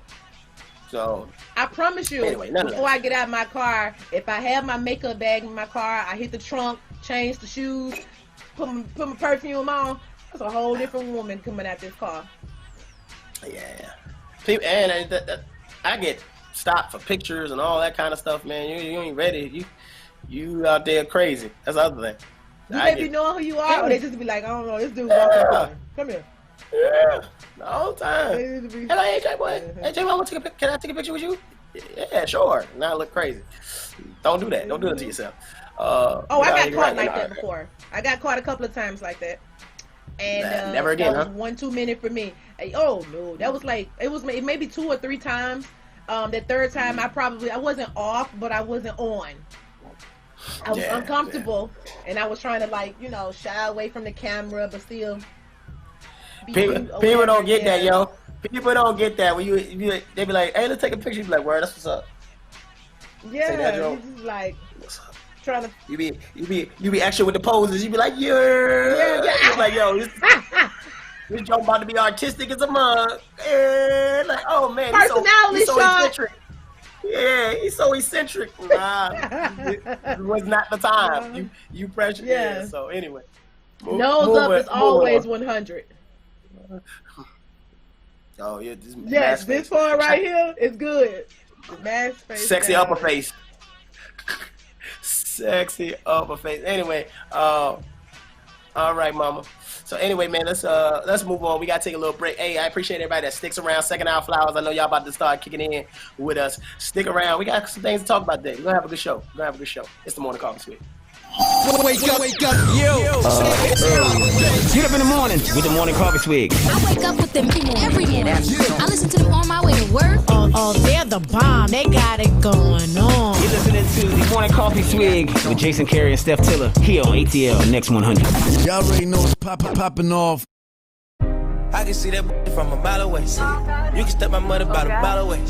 So I promise you, before I get out of my car, if I have my makeup bag in my car, I hit the trunk, change the shoes, put my perfume on. That's a whole different woman coming out this car. Yeah. People, and I get stopped for pictures and all that kind of stuff, man. You ain't ready. You out there crazy. That's the other thing. Do they be knowing who you are, or they just be like, I don't know, this dude walking. Come here. Yeah, the whole time. Hello, AJ boy. AJ, can I take a picture with you? Yeah, sure. Now I look crazy. Don't do that. Don't do it to yourself. I got caught like that before. I got caught a couple of times like that. And never again, that was one too many for me. Oh no, that was like it maybe 2 or 3 times. That third time I wasn't off, but I wasn't on. I was uncomfortable, and I was trying to like, you know, shy away from the camera, but still. People don't get that, yo. People don't get that when they be like, "Hey, let's take a picture." You be like, "Word, that's what's up." Yeah, you just like trying to. You be extra with the poses. You be like, yeah. You're like, yo, this joke about to be artistic as a mug. Yeah, like, oh man, he's so eccentric. Yeah, he's so eccentric. Nah, it was not the time. You pressure. Yeah. So anyway, nose up is always 100. Oh yeah, this part right here is good. The mask face. Sexy upper face. Sexy upper face. Anyway, all right, mama. So anyway, man, let's move on. We gotta take a little break. Hey, I appreciate everybody that sticks around. Second Hour Flowers. I know y'all about to start kicking in with us. Stick around. We got some things to talk about today. We're gonna have a good show. It's the Morning Coffee Swig. Wake up, yo. Get up in the morning with the Morning Coffee Swig. I wake up with them every morning. I listen to them on my way to work. Oh, they're the bomb. They got it going on. You're listening to the Morning Coffee Swig with Jason Carey and Steph Tiller here on ATL Next 100. Y'all already know it's popping off. I can see that from a mile away. You can step my mother about a mile away.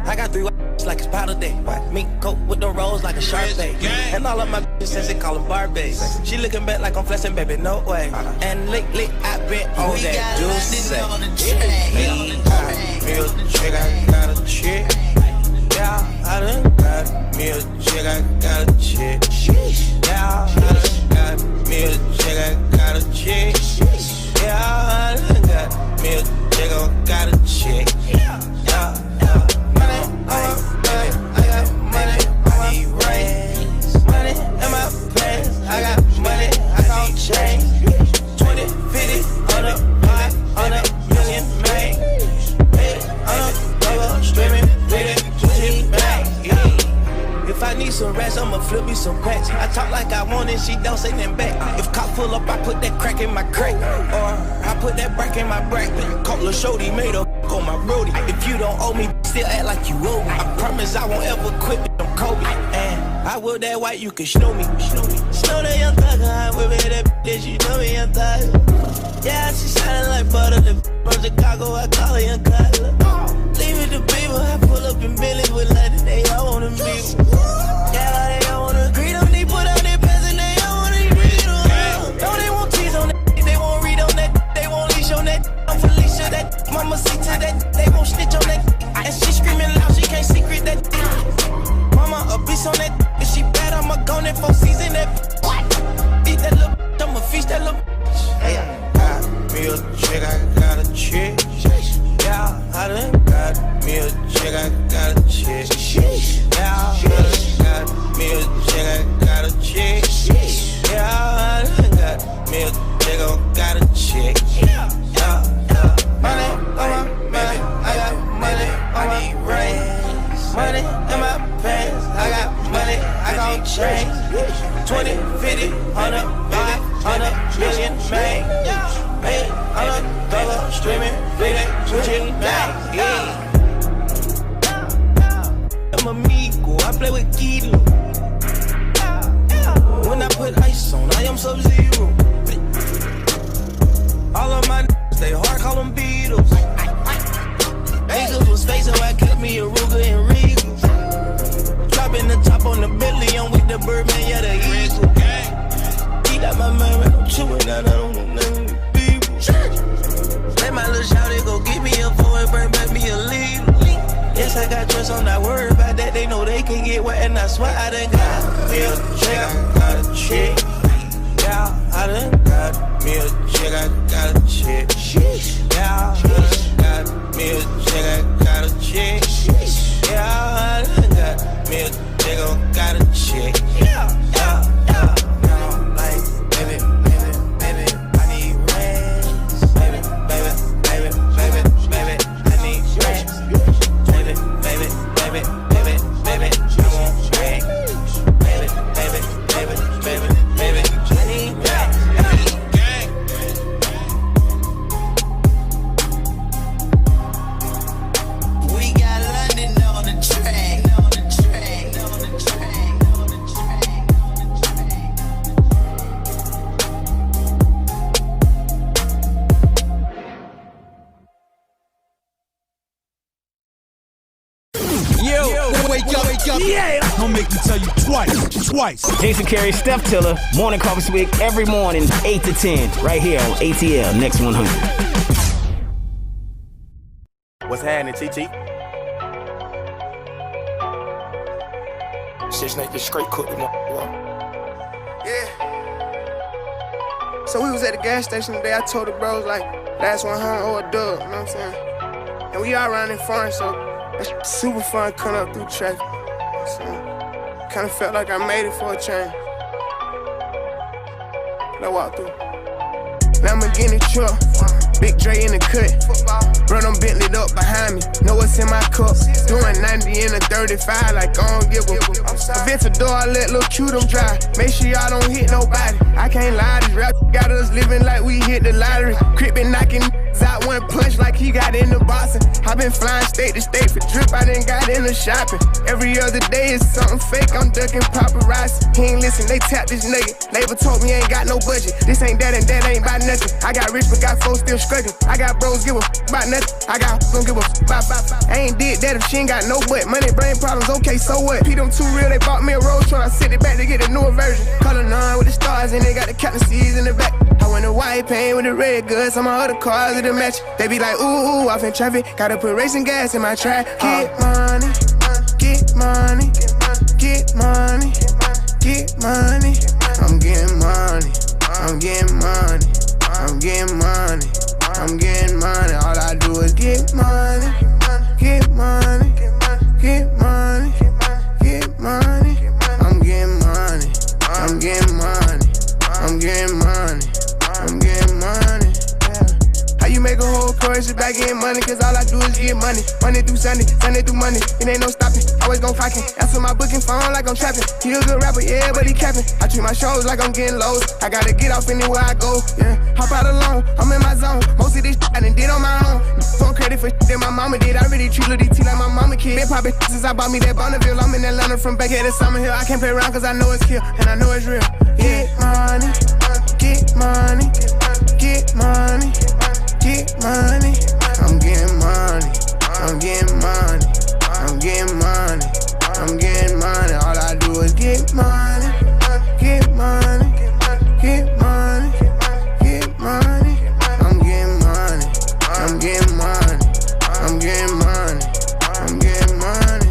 I got 3 like it's powder day. Mink coat with the rolls like a sharp day. And all of my since they call them Barbies. She looking back like I'm flexing, baby, no way. And lately I've been on that juice. Me a chick, I got a chick. Yeah, I done got me a chick, I got a chick. Yeah, I done got me a chick, I got a chick. Yeah, I done got me a chick, I got a chick. Yeah. I got money on my rings. Money in my pants. I got money, I gon' change. 20, 50, 100 million, man. On a double, streaming, bleeding, bang. If I need some rats, I'ma flip me some packs. I talk like I want it, she don't say nothing back. If cop pull up, I put that crack in my crack. Or I put that brack in my brack. Caught Lil' Shorty, made a on my roadie. If you don't owe me, still act like you owe me. I promise I won't ever quit, I'm Kobe. And I will that white, you can snow me. Snow that young thugger, I will be that bitch, you know me, young thugger. Yeah, she shining like butter. From Chicago, I call her young Cutler. Leave it to people, I pull up in Billy with London, they all wanna meet. Yeah, they all wanna greet them, they put out their pants and they all wanna read them. No, they won't tease on that, they won't read on that, they won't leash on that. I'm Felicia, that mama see to that, they won't snitch on that. And she screaming loud, she can't secret that. Mama a beast on that, if she bad, I'ma go in 4 season that. Eat that little, I'ma feast that little. Hey, I got me a chick, I got a chick. Yeah, I done got me a chick, I got a chick. Yeah, I done got me a chick, I got a chick. Yeah, I done got me a chick, I got a chick. Money on my money, I got money on my rings. Money in my pants, I got money, I gon' change. 20, 50, 100, 100 million, man. Hey, on a double, streaming, bleeding, switching back. Yeah. I'm amigo, I play with Guido. When I put ice on, I am Sub-Zero. All of my they hard, call them Beatles. Angels was fake, so I kept me a Ruger and Regal. Dropping the top on the Bentley, I'm with the Birdman, yeah, the Eagle. Eat out my mind, I'm chewing out, I don't know nothing to people. Let my little shawty go get me a phone and bring back me a lead. Yes, I got trust, I'm not worried about that. They know they can get wet, and I swear I done got me a chick, I got a chick. Yeah, I done got me a chick, I got a chick. Yeah, I done got me a chick, I got a chick. Yeah, I done got me a chick, I got a chick. Yeah. Now, like, baby, I need rings. Baby, I need rings. Baby, I want rings. Baby, I need rings. up. Yeah. Don't make me tell you twice. Jason Carey, Steph Tiller, Morning Coffee Swig every morning, 8 to 10, right here on ATL Next 100. What's happening, TT? Shit's like this straight cook. Yeah. So we was at the gas station today. I told the bros, like, last one home or a dub, you know what I'm saying? And we all around in foreign, so it's super fun coming up through traffic. So, kind of felt like I made it for a change. I walked through. Now I'm getting the truck. Big Dre in the cut. Run them Bentley up behind me. Know what's in my cup. Doing 90 in a 35 like I don't give a Aventador, I let Lil' Q them drive. Make sure y'all don't hit nobody. I can't lie, this rap got us living like we hit the lottery. Crip been knocking out one punch like he got in the boxing. I been flying state to state for drip, I done got in the shopping. Every other day is something fake, I'm ducking paparazzi. He ain't listen, they tap this nigga. Label told me ain't got no budget. This ain't that and that ain't about nothing. I got rich but got folks still struggling. I got bros give a about nothing. I got don't give a about. I ain't did that if she ain't got no butt. Money, brain problems, okay, so what? P them too real, they bought me a Rolls Royce. I sent it back to get a newer version. Color 9 with the stars and they got the captain C's in the back. I went to white paint with the red goods. Some of my other cars in the match. They be like, ooh, off in traffic. Gotta put racing gas in my track. Get money, get money, get money, get money. I'm getting money, I'm getting money, I'm getting money, I'm getting money. All I do is get money, get money, get money, get money. I'm getting money, I'm getting money, I'm getting money, I'm getting money. How you make a whole chorus back in money? Cause all I do is get money. Monday through Sunday, Sunday through Monday. It ain't no stopping, always gon' clocking. Answer my booking phone like I'm trapping. He a good rapper, yeah, but he capping. I treat my shows like I'm getting lows. I gotta get off anywhere I go, yeah. Hop out alone, I'm in my zone. Most of this I done did on my own. Phone credit for that my mama did. I really treat Lil DT like my mama kid. Been poppin' since I bought me that Bonneville. I'm in Atlanta from back here to Summer Hill. I can't play around cause I know it's here, and I know it's real. Get money, get money, get money, get money. I'm getting money, I'm getting money, I'm getting money, I'm getting money. All I do is get money, get money, get money, get money. I'm getting money, I'm getting money, I'm getting money, I'm getting money.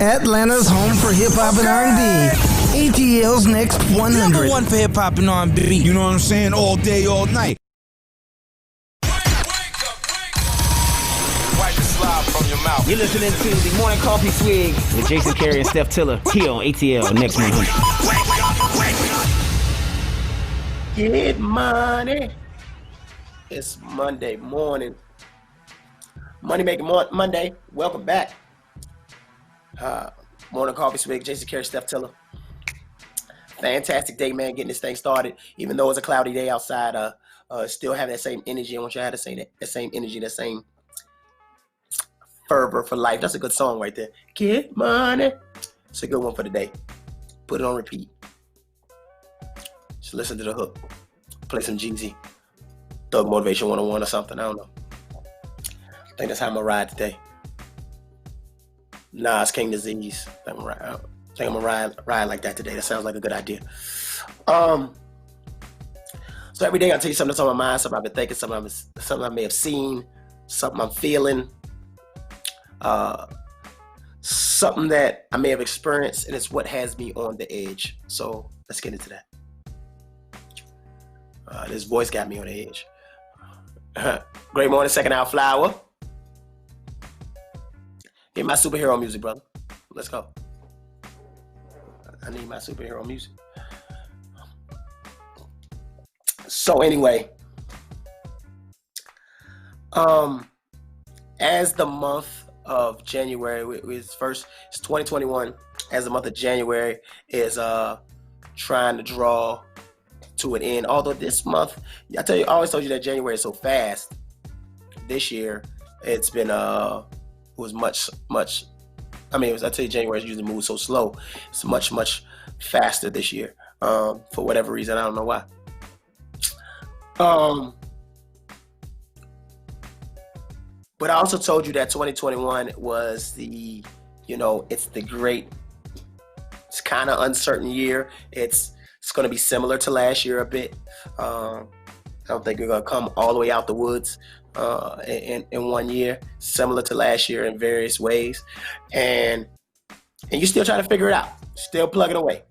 Atlanta's home for hip-hop and R&B. ATL's Next 100. Number one for hip-hop and R&B. You know what I'm saying? All day, all night. Wipe the slide from your mouth. You're listening to the Morning Coffee Swig with Jason Carey and Steph Tiller here on ATL Next 100. Get money. It's Monday morning. Money Making Monday. Welcome back. Morning Coffee Swig, Jason Carey, Steph Tiller. Fantastic day, man, getting this thing started. Even though it's a cloudy day outside, still having that same energy. I want you to have the same energy, that same fervor for life. That's a good song right there. Get money. It's a good one for the day. Put it on repeat. Just listen to the hook. Play some Jeezy. Thug Motivation 101 or something. I don't know. I think that's how I'm going to ride today. Nas King Disease. I think I'm gonna ride like that today. That sounds like a good idea. So every day I tell you something that's on my mind, something I've been thinking, something I may have seen, something I'm feeling, something that I may have experienced, and it's what has me on the edge. So let's get into that. This voice got me on the edge. Great morning, second hour flower. Get my superhero music, brother. Let's go. I need my superhero music. So anyway, as the month of January, it's 2021. As the month of January is trying to draw to an end. Although this month, I always told you that January is so fast. This year, it's been was much I mean, I tell you, January usually moves so slow. It's much, much faster this year. For whatever reason, I don't know why. But I also told you that 2021 was the, it's kind of uncertain year. It's going to be similar to last year a bit. I don't think we're going to come all the way out the woods in 1 year, similar to last year in various ways. And you're still trying to figure it out. Still plugging away.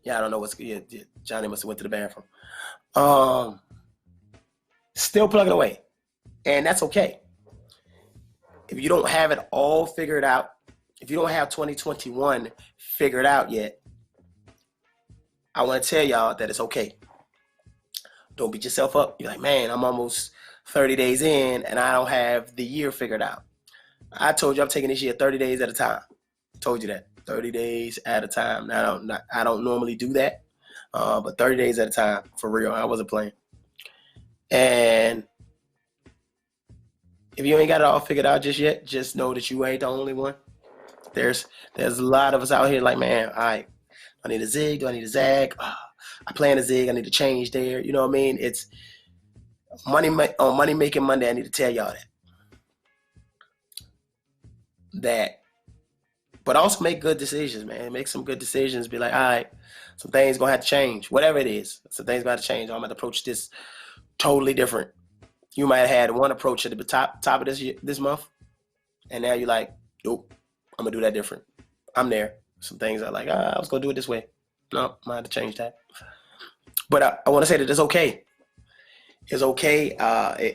Yeah, I don't know what's good. Yeah, Johnny must have went to the bathroom. Still plugging away. And that's okay. If you don't have it all figured out, if you don't have 2021 figured out yet, I want to tell y'all that it's okay. Don't beat yourself up. You're like, man, I'm almost 30 days in and I don't have the year figured out. I told you I'm taking this year 30 days at a time. Told you that. 30 days at a time. Now, I don't normally do that, but 30 days at a time, for real. I wasn't playing. And if you ain't got it all figured out just yet, just know that you ain't the only one. There's a lot of us out here like, man, I need a zig, do I need a zag? I plan a zig, I need to change there. You know what I mean? It's Money Making Monday. I need to tell y'all that. But also make good decisions, man. Make some good decisions. Be like, all right, some things gonna have to change. Whatever it is, some things gonna have to change. I'm gonna approach this totally different. You might have had one approach at the top of this month, and now you're like, nope, I'm gonna do that different. I'm there. Some things are like, I was gonna do it this way. No, I'm gonna have to change that. But I want to say that it's okay. It's okay.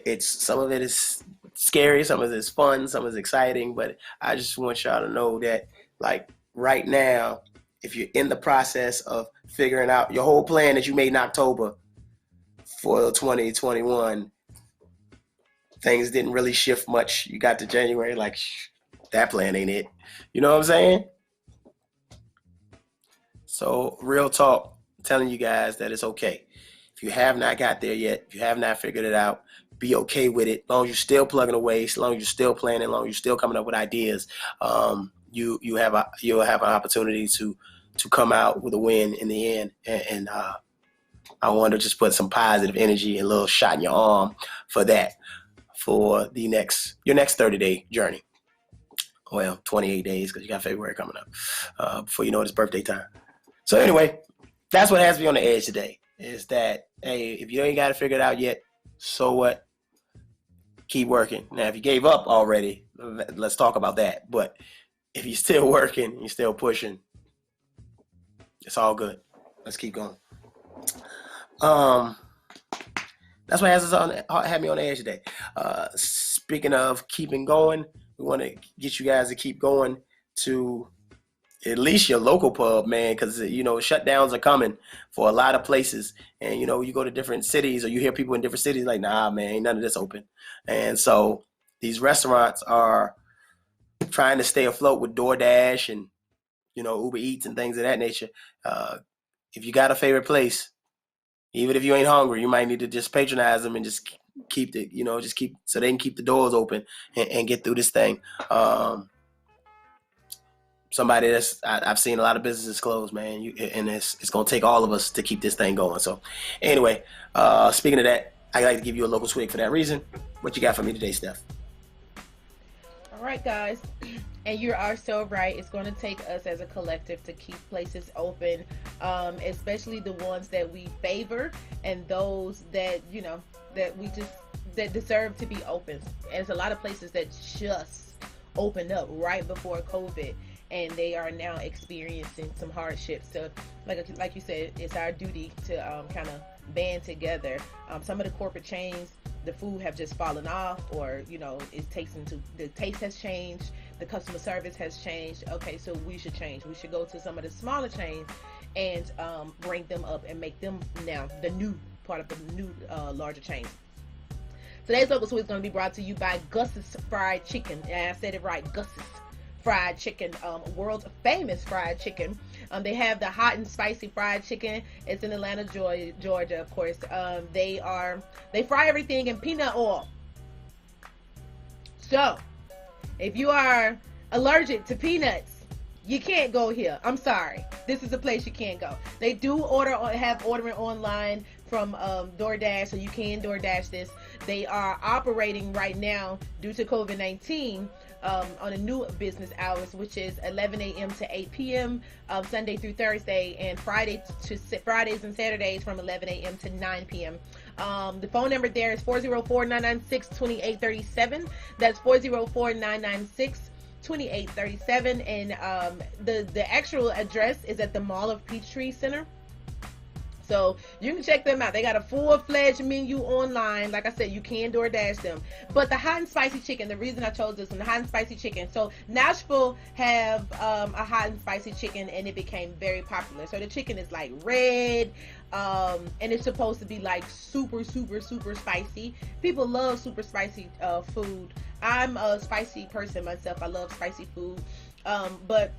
It's some of it is scary, some of it is fun, some of it is exciting. But I just want y'all to know that, like right now, if you're in the process of figuring out your whole plan that you made in October for 2021, things didn't really shift much. You got to January, like, that plan ain't it. You know what I'm saying? So real talk, I'm telling you guys that it's okay. If you have not got there yet, if you have not figured it out, be okay with it. As long as you're still plugging away, as long as you're still planning, as long as you're still coming up with ideas, you'll have an opportunity to come out with a win in the end. And I want to just put some positive energy and a little shot in your arm for that, for your next 30-day journey. Well, 28 days, because you got February coming up before you know it's birthday time. So anyway, that's what has me on the edge today, is that, hey, if you ain't got it figured out yet, so what? Keep working. Now, if you gave up already, let's talk about that. But if you're still working, you're still pushing, it's all good. Let's keep going. That's what had me on the edge today. Speaking of keeping going, we want to get you guys to keep going to at least your local pub, man, because, shutdowns are coming for a lot of places. And, you go to different cities or you hear people in different cities like, nah, man, ain't none of this open. And so these restaurants are trying to stay afloat with DoorDash and, Uber Eats and things of that nature. If you got a favorite place, even if you ain't hungry, you might need to just patronize them and just keep so they can keep the doors open and get through this thing. Somebody I've seen a lot of businesses close, man, and it's going to take all of us to keep this thing going. So anyway, speaking of that, I like to give you a local swig for that reason. What you got for me today, Steph? All right, guys. And you are so right. It's going to take us as a collective to keep places open, especially the ones that we favor and those that, that deserve to be open. And there's a lot of places that just opened up right before COVID, and they are now experiencing some hardships. So like you said, it's our duty to kind of band together. Some of the corporate chains, the food have just fallen off, or the taste has changed, the customer service has changed. Okay, so we should change. We should go to some of the smaller chains and bring them up and make them now the new part of the new larger chains. Today's local swig is going to be brought to you by Gus's Fried Chicken. And I said it right, Gus's Fried Chicken, world famous fried chicken. They have the hot and spicy fried chicken. It's in Atlanta, Georgia, of course. They fry everything in peanut oil. So, if you are allergic to peanuts, you can't go here. I'm sorry. This is a place you can't go. They do have ordering online from DoorDash, so you can DoorDash this. They are operating right now due to COVID-19 on a new business hours, which is 11 a.m. to 8 p.m. Sunday through Thursday, and Fridays and Saturdays from 11 a.m. to 9 p.m. The phone number there is 404-996-2837. That's 404-996-2837, and the actual address is at the Mall of Peachtree Center. So you can check them out. They got a full-fledged menu online. Like I said, you can DoorDash them. But the hot and spicy chicken, the reason I chose this one, the hot and spicy chicken. So Nashville have a hot and spicy chicken, and it became very popular. So the chicken is like red, and it's supposed to be like super, super, super spicy. People love super spicy food. I'm a spicy person myself. I love spicy food. But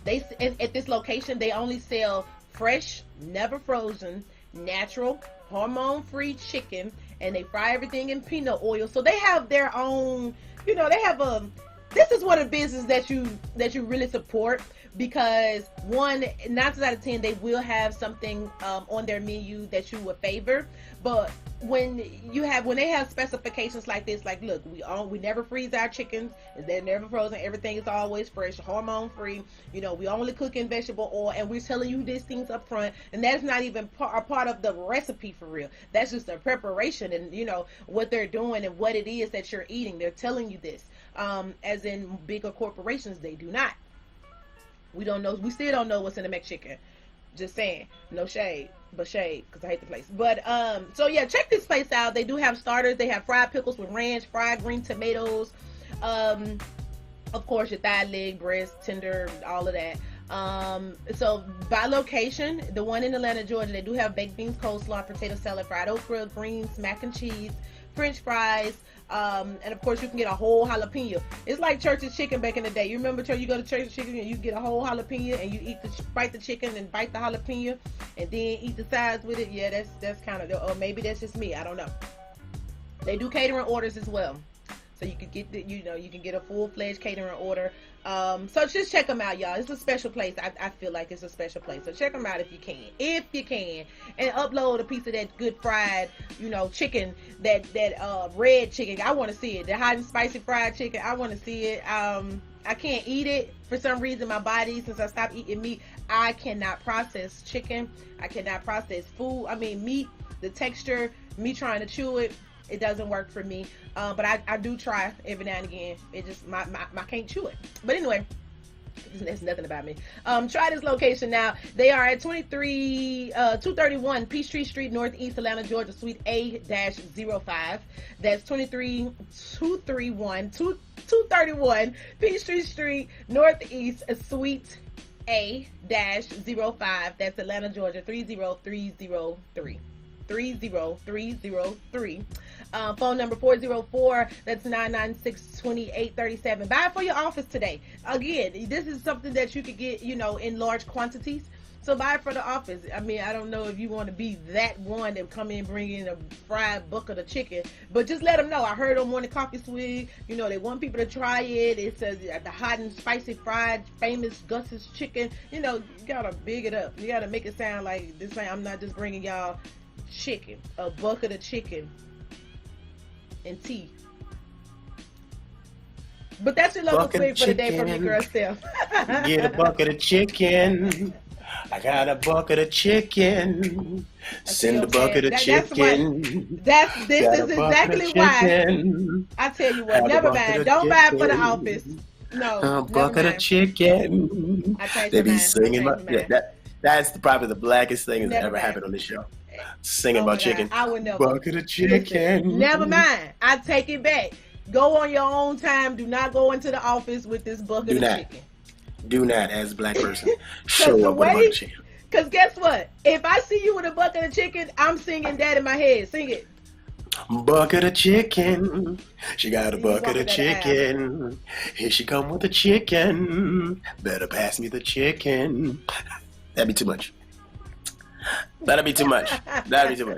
they at this location, they only sell fresh, never frozen, natural, hormone-free chicken, and they fry everything in peanut oil. So they have their own, they have this is one of the businesses that you really support, because 9 times out of 10 they will have something on their menu that you would favor. But when they have specifications like this, like, look, we never freeze our chickens, they're never frozen, everything is always fresh, hormone free, we only cook in vegetable oil, and we're telling you these things up front, and that's not even a part of the recipe for real. That's just a preparation, and what they're doing and what it is that you're eating. They're telling you this. As in bigger corporations, they do not. We don't know. We still don't know what's in the McChicken. Just saying. No shade, but shade, because I hate the place. But so yeah, check this place out. They do have starters. They have fried pickles with ranch, fried green tomatoes, of course your thigh, leg, breast, tender, all of that. So by location, the one in Atlanta, Georgia, they do have baked beans, coleslaw, potato salad, fried okra, greens, mac and cheese, French fries, and of course you can get a whole jalapeno. It's like Church's Chicken back in the day. You remember you go to Church's Chicken and you get a whole jalapeno, and you bite the chicken and bite the jalapeno and then eat the sides with it. Yeah, that's kind of, or maybe that's just me, I don't know. They do catering orders as well, so you could get you can get a full-fledged catering order. So just check them out, y'all. It's a special place. I feel like it's a special place. So check them out if you can, and upload a piece of that good fried, chicken, that red chicken. I want to see it. The hot and spicy fried chicken. I want to see it. I can't eat it for some reason. My body, since I stopped eating meat, I cannot process chicken. I cannot process food. I mean, meat, the texture, me trying to chew it, it doesn't work for me. But I do try every now and again. It just, I can't chew it. But anyway, that's nothing about me. Try this location now. They are at 231 Peachtree Street, Northeast Atlanta, Georgia, Suite A-05. That's 231 Peachtree Street, Northeast, Suite A-05. That's Atlanta, Georgia, 30303. 30303. Phone number 404, that's 996-2837. Buy it for your office today. Again, this is something that you could get, in large quantities. So buy it for the office. I mean, I don't know if you want to be that one that come in bring in a fried bucket of chicken, but just let them know. I heard on Morning Coffee Swig, they want people to try it. It says the hot and spicy fried famous Gus's chicken. You gotta big it up. You gotta make it sound like this. I'm not just bringing y'all chicken, a bucket of chicken and tea. But that's your local swig for the day from your girl Steph. Get a bucket of chicken. I got a bucket of chicken. Send a bucket of chicken. This is exactly why. I tell you what, never mind. Don't buy it for the office. No. A bucket of chicken. They be singing about that's probably the blackest thing that's ever happened on this show. Singing about chicken. I would never. Bucket of chicken. Listen, never mind. I take it back. Go on your own time. Do not go into the office with this bucket of chicken. Do not, as a black person, show up with a bucket of chicken. Because guess what? If I see you with a bucket of chicken, I'm singing that in my head. Sing it. Bucket of chicken. She got a bucket of chicken. Here she come with the chicken. Better pass me the chicken. That'd be too much. That'd be too much.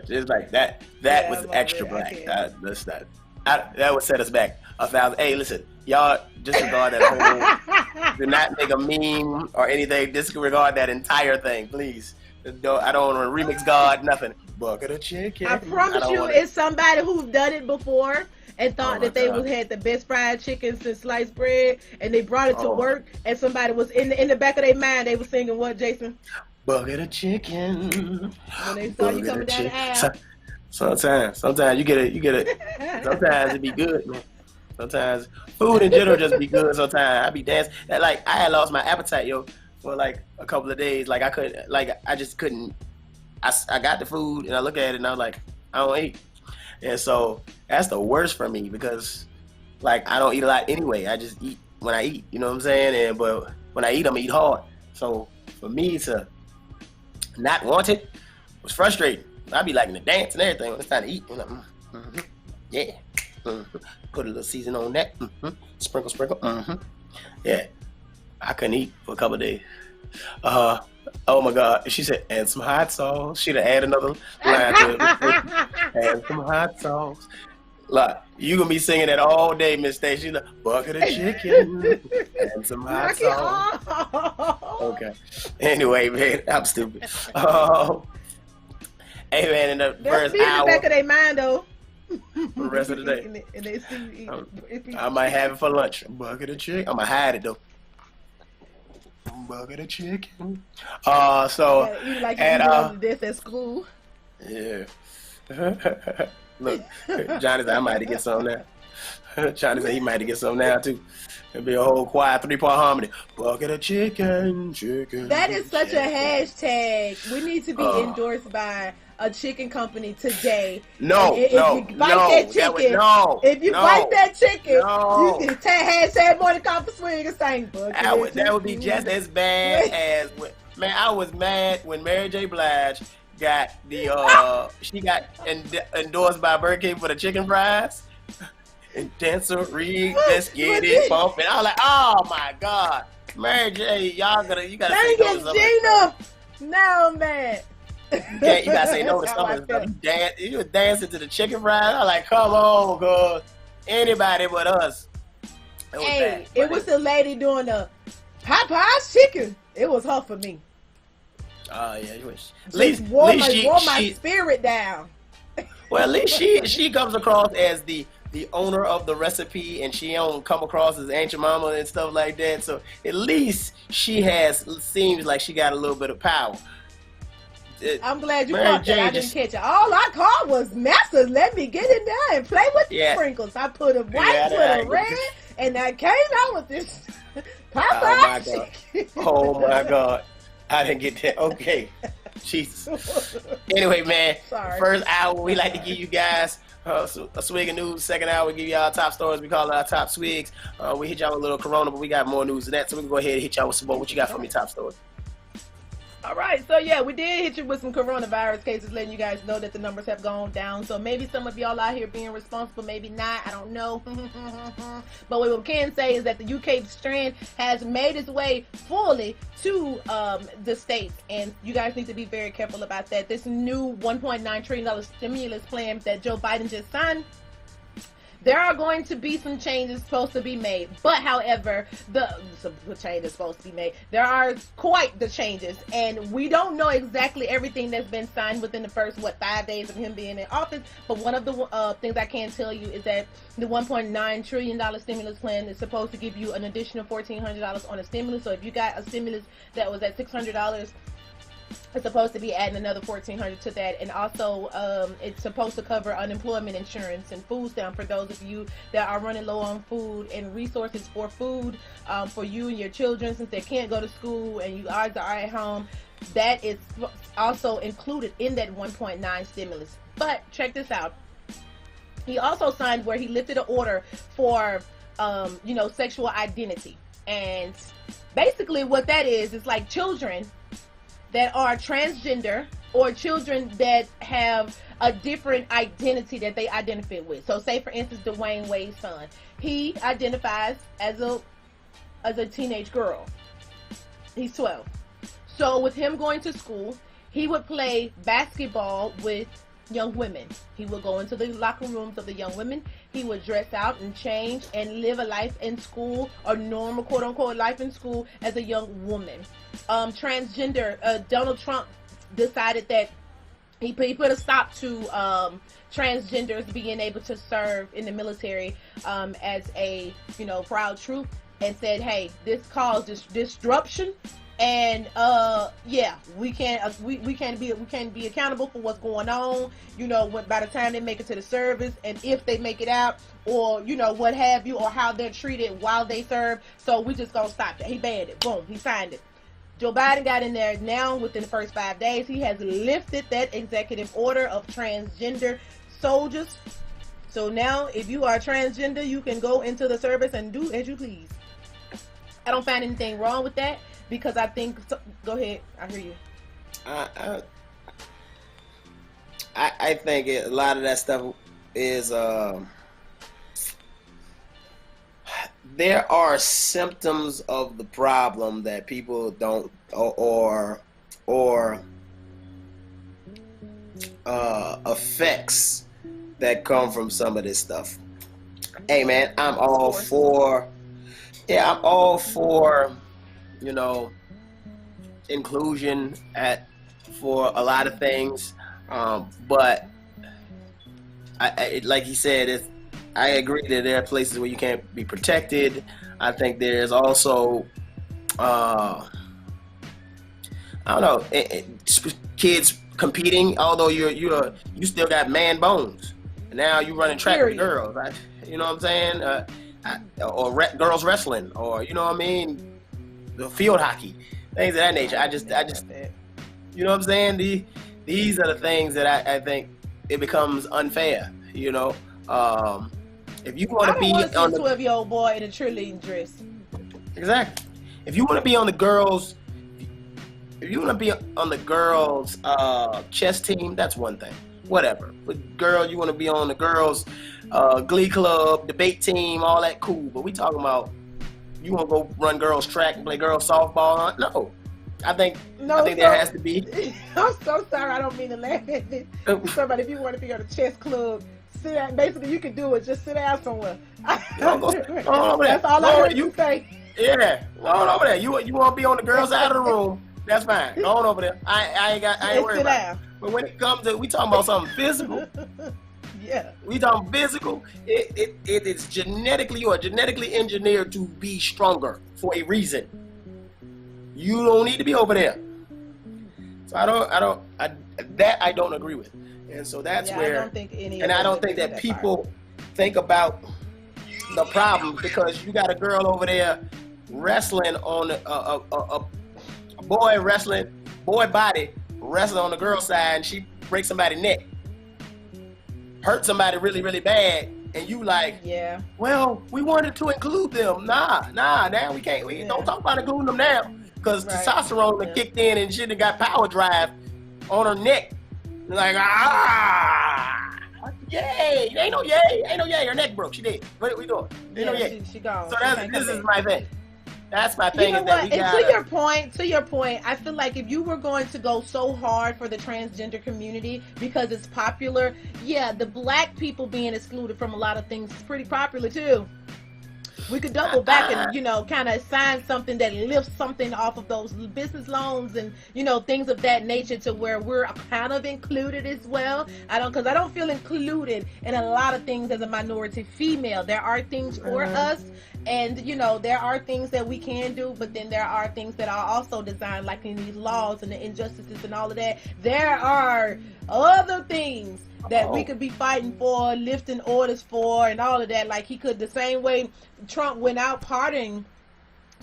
It's like that was extra black. That's not. That would set us back 1,000. Hey, listen, y'all disregard that whole. Do not make a meme or anything. Disregard that entire thing, please. I don't want to remix God, nothing. Bucket of chicken. I promise you, it's somebody who's done it before and thought that they had the best fried chicken since sliced bread, and they brought it to work, and somebody was in the back of their mind, they were singing what, Jason? Bucket of chicken. When they saw you coming down the aisle. Sometimes you get it. Sometimes it be good, man. Sometimes food in general just be good. Sometimes I be dancing. Like I had lost my appetite, for like a couple of days. Like I just couldn't. I got the food and I look at it and I was like, I don't eat. And so that's the worst for me because like I don't eat a lot anyway. I just eat when I eat. You know what I'm saying? But when I eat, I'm gonna eat hard. So for me to not want it was frustrating. I'd be liking to dance and everything when it's time to eat. I'm like, yeah. Put a little season on that. Sprinkle. Yeah. I couldn't eat for a couple of days. Oh my God. She said, and some hot sauce. She'd have added another line to it. And some hot sauce. Like, you gonna be singing that all day, Miss Stacy. She's like, bucket of chicken and some hot sauce. Okay. Anyway, man, I'm stupid. Hey man, in the first hour. In the back of their mind though. For the rest of the day. And they see you eat. I might have it for lunch. Bucket of chicken. I'm gonna hide it though. Bucket of chicken. So you like and this at school. Yeah. Look, Johnny said I might have to get some now. Johnny said he might have to get some now too. It'll be a whole choir 3-part harmony. Bucket of chicken. That is such a hashtag. We need to be endorsed by a chicken company today. If you bite that chicken, you can hashtag Morning Coffee Swig and sing. That would be just as bad as man. I was mad when Mary J. Blige got she got endorsed by Burger King for the chicken fries. And dancery, let's get it bumping. I was like, oh my God, Mary J, you gotta say no to Gina. Now I'm mad. You gotta say no to some of the stuff. You were dancing to the chicken fries. I was like, come on, cause anybody but us. It was the lady doing the Popeye's chicken. It was her for me. Oh yeah, you wish. At least wore my spirit down. Well, at least she comes across as the owner of the recipe, and she don't come across as Aunt Mama and stuff like that. So at least seems like she got a little bit of power. I'm glad you caught that. I didn't catch it. All I caught was Master. Let me get in there and play with the sprinkles. I put a white, put a red, and I came out with this Popeye chicken. Oh my God. I didn't get that. Okay. Jesus. Anyway, man. Sorry. First hour, we like to give you guys a swig of news. Second hour, we give y'all top stories. We call it our top swigs. We hit y'all with a little Corona, but we got more news than that. So we can go ahead and hit y'all with some more. What you got for me, top story? All right, so yeah, we did hit you with some coronavirus cases, letting you guys know that the numbers have gone down. So maybe some of y'all out here being responsible, maybe not, I don't know. But what we can say is that the UK strand has made its way fully to the States, and you guys need to be very careful about that. This new $1.9 trillion stimulus plan that Joe Biden just signed, there are going to be some changes supposed to be made, but however, the change is supposed to be made. There are quite the changes, and we don't know exactly everything that's been signed within the first 5 days of him being in office. But one of the things I can tell you is that the $1.9 trillion stimulus plan is supposed to give you an additional $1,400 on a stimulus. So if you got a stimulus that was at $600, it's supposed to be adding another $1,400 to that, and also it's supposed to cover unemployment insurance and food stamp for those of you that are running low on food and resources for food for you and your children, since they can't go to school and you guys are at home. That is also included in that 1.9 stimulus. But check this out. He also signed where he lifted an order for sexual identity, and basically what that is like children that are transgender or children that have a different identity that they identify with. So say for instance Dwayne Wade's son, he identifies as a teenage girl. He's 12. So with him going to school, he would play basketball with young women. He would go into the locker rooms of the young women. he would dress out and change and live a life in school, a normal quote unquote life in school as a young woman. Transgender, Donald Trump decided that he put a stop to transgenders being able to serve in the military as a proud troop, and said, hey, this caused disruption, and we can't be accountable for what's going on, by the time they make it to the service, and if they make it out, or what have you, or how they're treated while they serve. So we just gonna stop that. He banned it. Boom, he signed it. Joe Biden got in there now. Within the first 5 days, he has lifted that executive order of transgender soldiers. So now, if you are transgender, you can go into the service and do as you please. I don't find anything wrong with that, because I think... Go ahead. I hear you. I think a lot of that stuff is... there are symptoms of the problem that people don't, or effects that come from some of this stuff. Hey man, I'm all for inclusion for a lot of things, but I like he said, I agree that there are places where you can't be protected. I think there's also, I don't know, kids competing. Although you still got man bones. Now you running track with girls, right? You know what I'm saying? Or girls wrestling, or the field hockey, things of that nature. I just, you know what I'm saying? These are the things that I think it becomes unfair. If you want to be on the 12-year-old boy in a cheerleading dress. Exactly. If you want to be on the girls, chess team, that's one thing. Whatever. But girl, you want to be on the girls glee club, debate team, all that, cool. But we talking about you want to go run girls track and play girls softball? No. I think there has to be. I'm so sorry. I don't mean to laugh at this. Somebody, if you want to be on a chess club, sit down. Basically, you can do it. Just sit down somewhere. Go over there. That's all I heard you say. Yeah, go on over there. You want to be on the girls' side of the room? That's fine. Go on over there. I ain't worried about it. But when it comes to, we talking about something physical. Yeah. We talking physical. It is genetically, you are genetically engineered to be stronger for a reason. You don't need to be over there. So I don't agree with. And so that's where, I don't think that people think about the problem, because you got a girl over there wrestling on a boy body wrestling on the girl side, and she breaks somebody's neck, hurt somebody really, really bad, and you like, yeah, well, we wanted to include them. Nah, now we can't. We don't talk about including them now, because testosterone kicked in and she got power drive on her neck. Like, yay! Ain't no yay. Her neck broke. She did. What are we doing? Ain't no yay. She gone. So this is my thing. That's my thing. You know what? And to your point, I feel like if you were going to go so hard for the transgender community because it's popular, the black people being excluded from a lot of things is pretty popular too. We could double back and, kind of assign something that lifts something off of those business loans and, things of that nature, to where we're kind of included as well. Because I don't feel included in a lot of things as a minority female. There are things for us, and, there are things that we can do, but then there are things that are also designed, like in these laws and the injustices and all of that. There are other things that we could be fighting for, lifting orders for, and all of that. Like he could, the same way Trump went out pardoning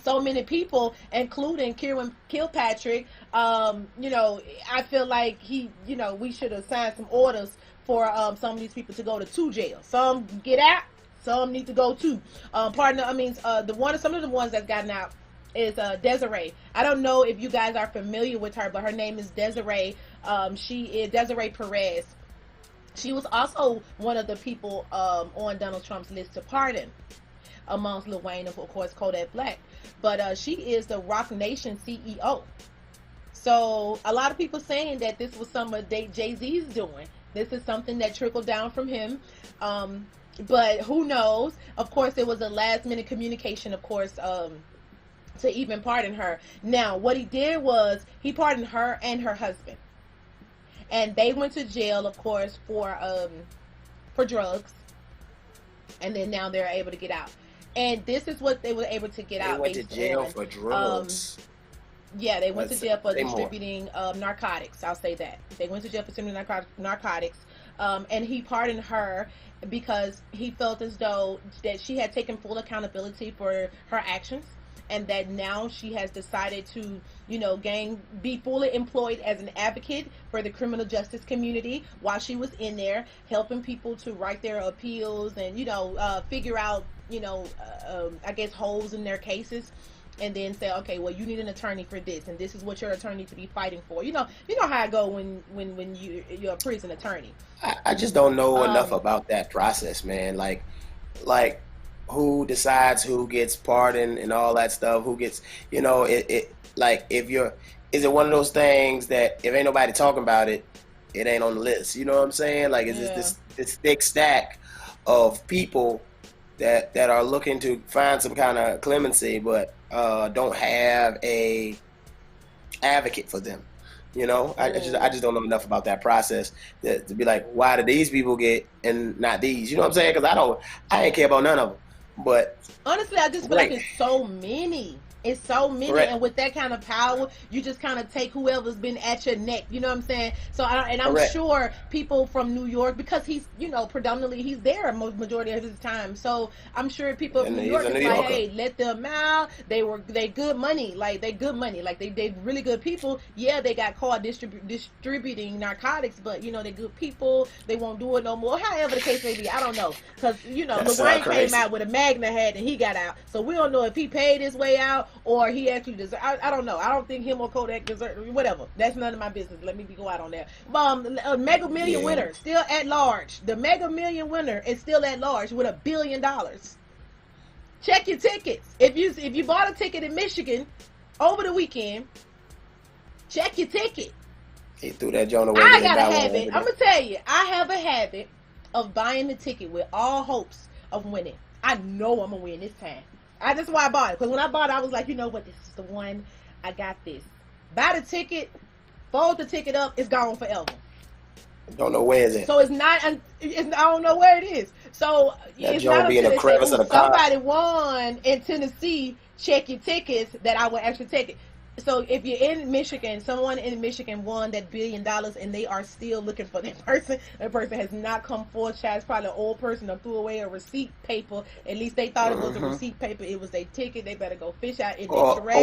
so many people, including Kilpatrick. I feel like we should have signed some orders for some of these people to go to jail. Some get out, some need to go to. Some of the ones that's gotten out is Desiree. I don't know if you guys are familiar with her, but her name is Desiree. She is Desiree Perez. She was also one of the people on Donald Trump's list to pardon, amongst Lil Wayne and, of course, Kodak Black. But she is the Rock Nation CEO. So a lot of people saying that this was some of Jay-Z's doing. This is something that trickled down from him. But who knows? Of course, it was a last minute communication, of course, to even pardon her. Now, what he did was he pardoned her and her husband, and they went to jail, of course, for drugs, and then now they're able to get out. And this is what they were able to get out. They went to jail for drugs. Yeah, they went to jail for distributing narcotics. I'll say that. They went to jail for distributing narcotics. And he pardoned her because he felt as though that she had taken full accountability for her actions, and that now she has decided to, be fully employed as an advocate for the criminal justice community while she was in there, helping people to write their appeals and, figure out, I guess, holes in their cases. And then say, okay, well, you need an attorney for this, and this is what your attorney to be fighting for. You know how it go when you're a prison attorney. I just don't know enough about that process, man. Like who decides who gets pardoned and all that stuff? Who gets, like is it one of those things that if ain't nobody talking about it, it ain't on the list? You know what I'm saying? Like, is this thick stack of people that are looking to find some kind of clemency, but don't have a advocate for them. I just don't know enough about that process to be like, why do these people get and not these? You know what I'm saying? Because I ain't care about none of them. But honestly, I just feel like it's so many. It's so many, and with that kind of power, you just kind of take whoever's been at your neck. You know what I'm saying? So, I'm sure people from New York, because he's, predominantly he's there majority of his time. So I'm sure people from New York is like, hey, let them out. They good money, like they really good people. Yeah, they got caught distributing narcotics, but they good people. They won't do it no more. However the case may be, I don't know, because LeBron came out with a Magna hat and he got out. So we don't know if he paid his way out or he actually deserved. I don't know. I don't think him or Kodak deserve. Whatever. That's none of my business. Let me go out on that. Mega Million winner still at large. The Mega Million winner is still at large with $1 billion. Check your tickets. If you bought a ticket in Michigan over the weekend, check your ticket. He threw that joint away. I got a habit. I'm gonna tell you. I have a habit of buying the ticket with all hopes of winning. I know I'm gonna win this time. That's why I bought it. Because when I bought it, I was like, you know what? This is the one. I got this. Buy the ticket, fold the ticket up, it's gone forever. Don't know where is it. So it's not. I don't know where it is. So that it's not be in a crevice of the car. Somebody won in Tennessee. Check your tickets. That I will actually take it. So if you're in Michigan, someone in Michigan won that $1 billion, and they are still looking for that person. That person has not come forward. It's probably an old person that threw away a receipt paper. At least they thought it was a receipt paper. It was their ticket. They better go fish out in the trash.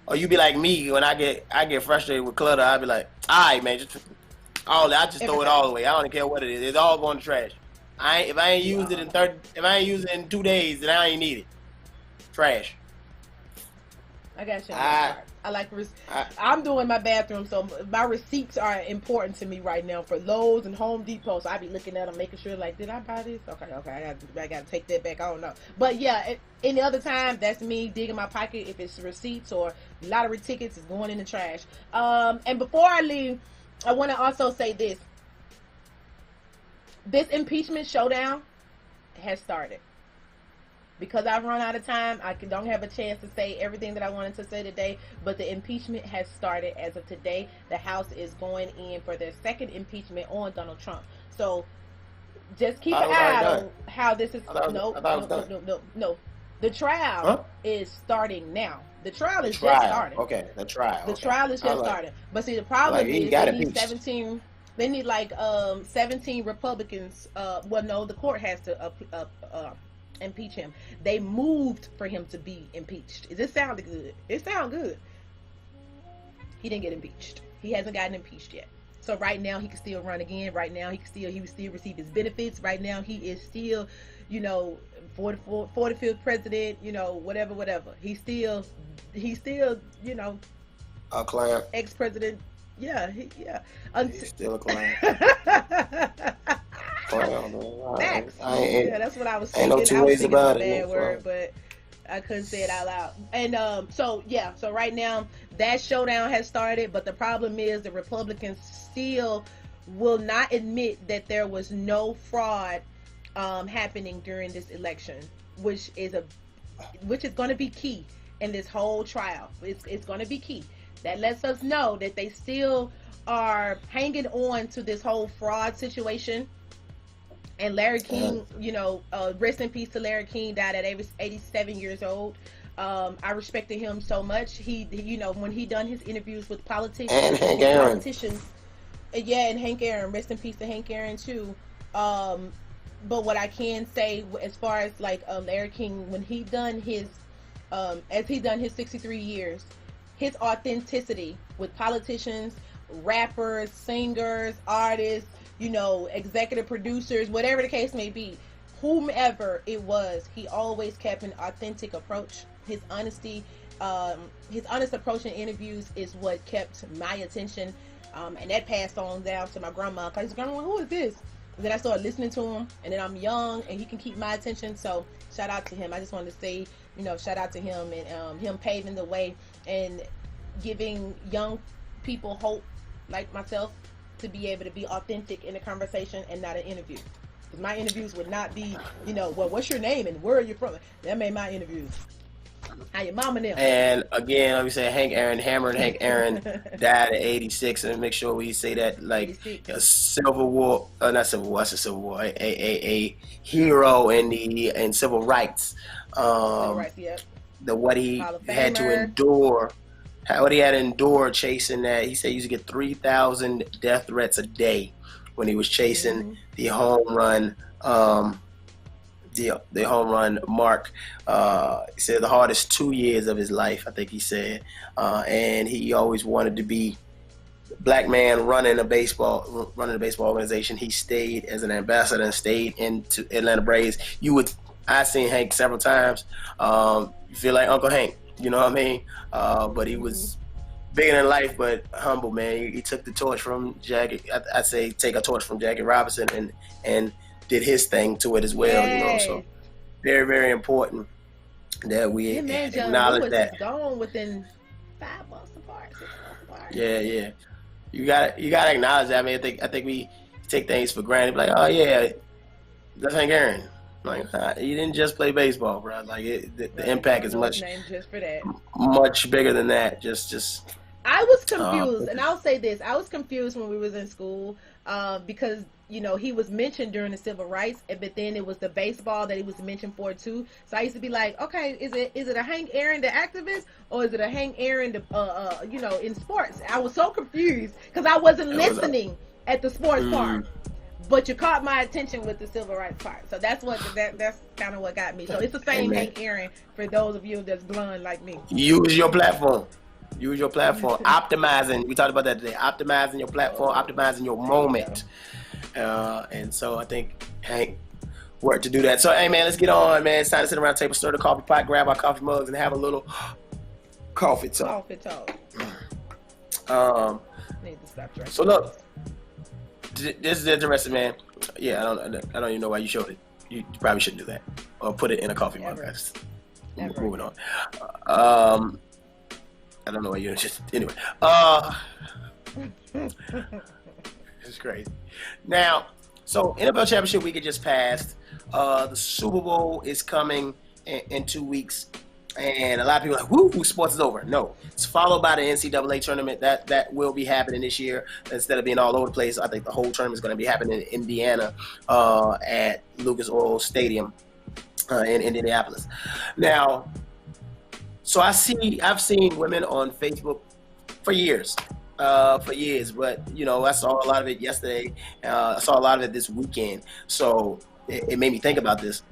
Or you be like me when I get frustrated with clutter. I be like, all right, man, I just throw it all away. I don't care what it is. It's all going to trash. If I ain't used it in 2 days, then I ain't need it. Trash. I got you. I like I'm doing my bathroom, so my receipts are important to me right now for Lowe's and Home Depot. So I be looking at them, making sure, like, did I buy this? Okay, I got to take that back. I don't know, but yeah, any other time, that's me digging my pocket. If it's receipts or lottery tickets, is going in the trash. And before I leave, I want to also say this: this impeachment showdown has started. Because I've run out of time, I don't have a chance to say everything that I wanted to say today, but the impeachment has started as of today. The House is going in for their second impeachment on Donald Trump. So just keep an eye on how this is. No. The trial is starting now. The trial is just starting. Okay, the trial. The trial is just starting. But see, the problem is they need 17. They need 17 Republicans. Well, no, the court has to impeach him. They moved for him to be impeached. Does this sound good? It sounds good. He didn't get impeached. He hasn't gotten impeached yet. So right now he can still run again. Right now he would still receive his benefits. Right now he is still, 45th president. Whatever. He's still, a client. Ex-president. Yeah. He's still a client. Facts. That's what I was thinking. Ain't no two ways about it. Bad word, but I couldn't say it out loud. And so right now that showdown has started, but the problem is the Republicans still will not admit that there was no fraud happening during this election, which is going to be key in this whole trial. It's going to be key. That lets us know that they still are hanging on to this whole fraud situation. And Larry King, rest in peace to Larry King, died at 87 years old. I respected him so much. He when he done his interviews with politicians and Hank Aaron. And Hank Aaron, rest in peace to Hank Aaron too. But what I can say, as far as like Larry King, when he done his, as he done his 63 years, his authenticity with politicians, rappers, singers, artists, executive producers, whatever the case may be, whomever it was, he always kept an authentic approach. His honesty, his honest approach in interviews is what kept my attention, and that passed on down to my grandma. Cause grandma, who is this? And then I started listening to him, and then I'm young, and he can keep my attention. So shout out to him. I just wanted to say, shout out to him, and him paving the way and giving young people hope, like myself, to be able to be authentic in a conversation and not an interview. Because my interviews would not be, well, what's your name and where are you from? That made my interviews. How your mama now? And again, let me say, Hank Aaron, Hammered Hank Aaron, died at 86, and make sure we say that, like, a Civil War, not Civil War, that's a Civil War, a hero in civil rights. Civil rights, yep. What he had to endure. What he had to endure chasing that. He said he used to get 3,000 death threats a day when he was chasing the home run, the home run mark. He said the hardest 2 years of his life, I think he said, and he always wanted to be black man running a baseball organization. He stayed as an ambassador and stayed into Atlanta Braves. I seen Hank several times. You feel like Uncle Hank. You know what I mean? But he was bigger than life, but humble, man. He took the torch from Jackie. I'd say take a torch from Jackie Robinson and did his thing to it as well. So very, very important that we acknowledge that. Gone within 5 months apart, 6 months apart. Yeah. You gotta acknowledge that. I mean, I think we take things for granted. Like, oh yeah, that's Hank Aaron. Like, he didn't just play baseball, bro. Like, the impact is much bigger than that. Just. I was confused, and I'll say this: I was confused when we was in school because he was mentioned during the civil rights, but then it was the baseball that he was mentioned for too. So I used to be like, okay, is it a Hank Aaron the activist, or is it a Hank Aaron the in sports? I was so confused because I wasn't listening at the sports part. But you caught my attention with the civil rights part, so that's kind of what got me. So it's the same Hank Aaron for those of you that's blind like me. Use your platform. Optimizing. We talked about that today. Optimizing your platform, optimizing your moment. And so I think Hank worked to do that. So hey man, let's get on, man. It's time to sit around the table, stir the coffee pot, grab our coffee mugs, and have a little coffee talk. Need to stop drinking. So look. This is interesting, man. Yeah, I don't even know why you showed it. You probably shouldn't do that, or put it in a coffee mug. Moving on. I don't know why you just anyway. It's crazy. Now, so NFL Championship week had just passed. The Super Bowl is coming in 2 weeks. And a lot of people are like, woo, sports is over. No, it's followed by the NCAA tournament. That will be happening this year. Instead of being all over the place, I think the whole tournament is going to be happening in Indiana at Lucas Oil Stadium in Indianapolis. Now, so I've seen women on Facebook for years, but I saw a lot of it yesterday. I saw a lot of it this weekend. So it made me think about this,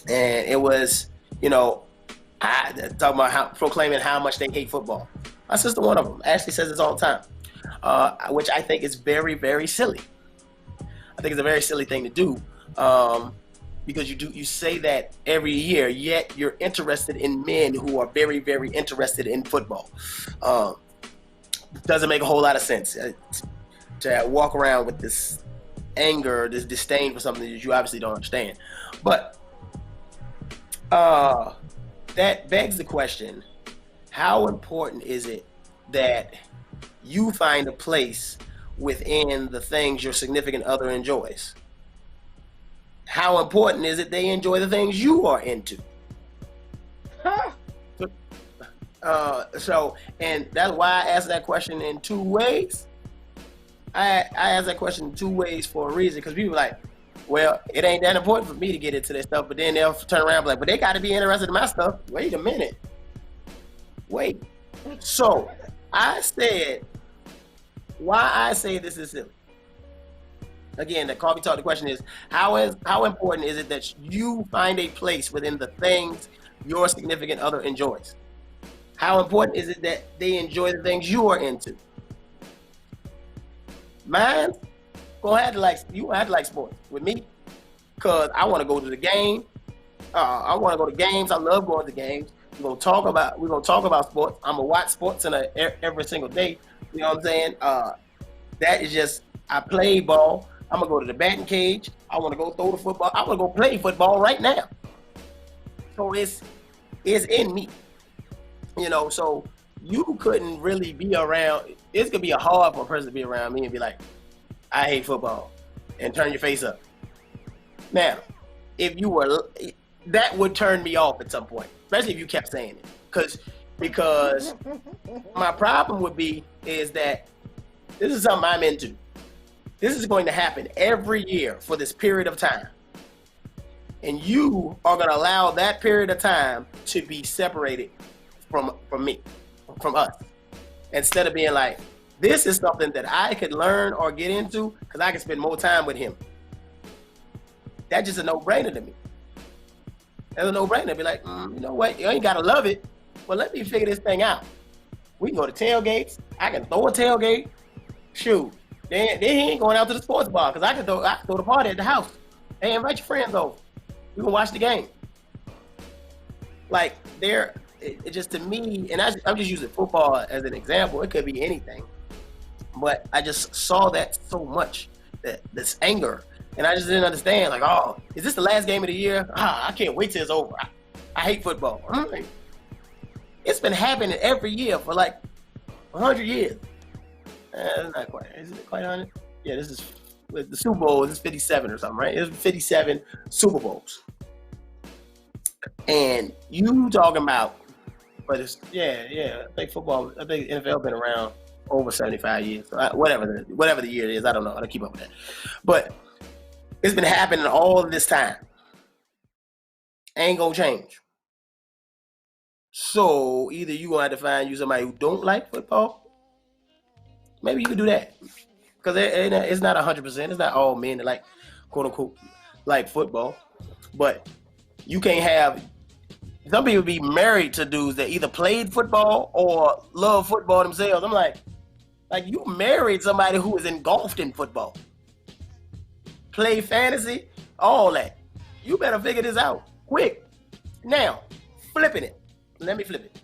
and it was, I talking about proclaiming how much they hate football. My sister, one of them, Ashley says this all the time, which I think is very, very silly. I think it's a very silly thing to do because you say that every year, yet you're interested in men who are very, very interested in football. Doesn't make a whole lot of sense to walk around with this anger, this disdain for something that you obviously don't understand. But that begs the question, how important is it that you find a place within the things your significant other enjoys? How important is it they enjoy the things you are into? And that's why I asked that question in two ways. I asked that question in two ways for a reason, because people are like, well, it ain't that important for me to get into this stuff, but then they'll turn around and be like, but they got to be interested in my stuff. Wait a minute. Wait. So I said, why I say this is silly. Again, the coffee talk, the question is, how important is it that you find a place within the things your significant other enjoys? How important is it that they enjoy the things you are into? Mine, you have to like sports with me, because I want to go to the game. I want to go to games. I love going to games. We're gonna talk about sports. I'm gonna watch sports every single day. You know what I'm saying? That is just, I play ball. I'm gonna go to the batting cage. I want to go throw the football. I want to go play football right now. So it's in me. You know, so you couldn't really be around. It's gonna be hard for a person to be around me and be like, I hate football, and turn your face up. Now, if you were, that would turn me off at some point, especially if you kept saying it, because my problem would be is that this is something I'm into. This is going to happen every year for this period of time, and you are going to allow that period of time to be separated from me, from us, instead of being like, this is something that I could learn or get into because I can spend more time with him. That's just a no-brainer to me. That's a no-brainer. Be like, you know what? You ain't got to love it. Well, let me figure this thing out. We can go to tailgates. I can throw a tailgate. Shoot. Then he ain't going out to the sports bar because I can throw the party at the house. Hey, invite your friends over. We can watch the game. Like, it just, to me, and I'm just using football as an example. It could be anything. But I just saw that so much, this anger. And I just didn't understand, like, oh, is this the last game of the year? I can't wait till it's over. I hate football. Like, it's been happening every year for like 100 years. It's not quite. Is it quite 100? Yeah, this is the Super Bowl. This is 57 or something, right? It's 57 Super Bowls. And you talking about, but it's, I think football, I think NFL been around over 75 years. So whatever the year is, I don't know how to keep up with that. But it's been happening all this time. Ain't gonna change. So either you gonna have to find you somebody who don't like football. Maybe you can do that. Because it's not 100%. It's not all men that like, quote unquote, like football. But you can't have, some people be married to dudes that either played football or love football themselves. I'm like you married somebody who is engulfed in football. Play fantasy, all that. You better figure this out quick. Now, flipping it. Let me flip it.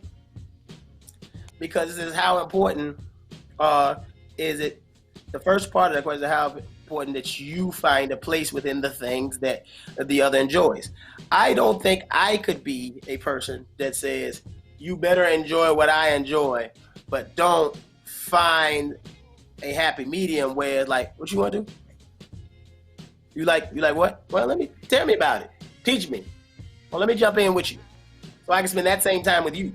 Because this is how important is it. The first part of the question is how important that you find a place within the things that the other enjoys. I don't think I could be a person that says, you better enjoy what I enjoy, but don't find a happy medium where it's like, what you want to do? You like what? Well, tell me about it. Teach me. Well, let me jump in with you so I can spend that same time with you.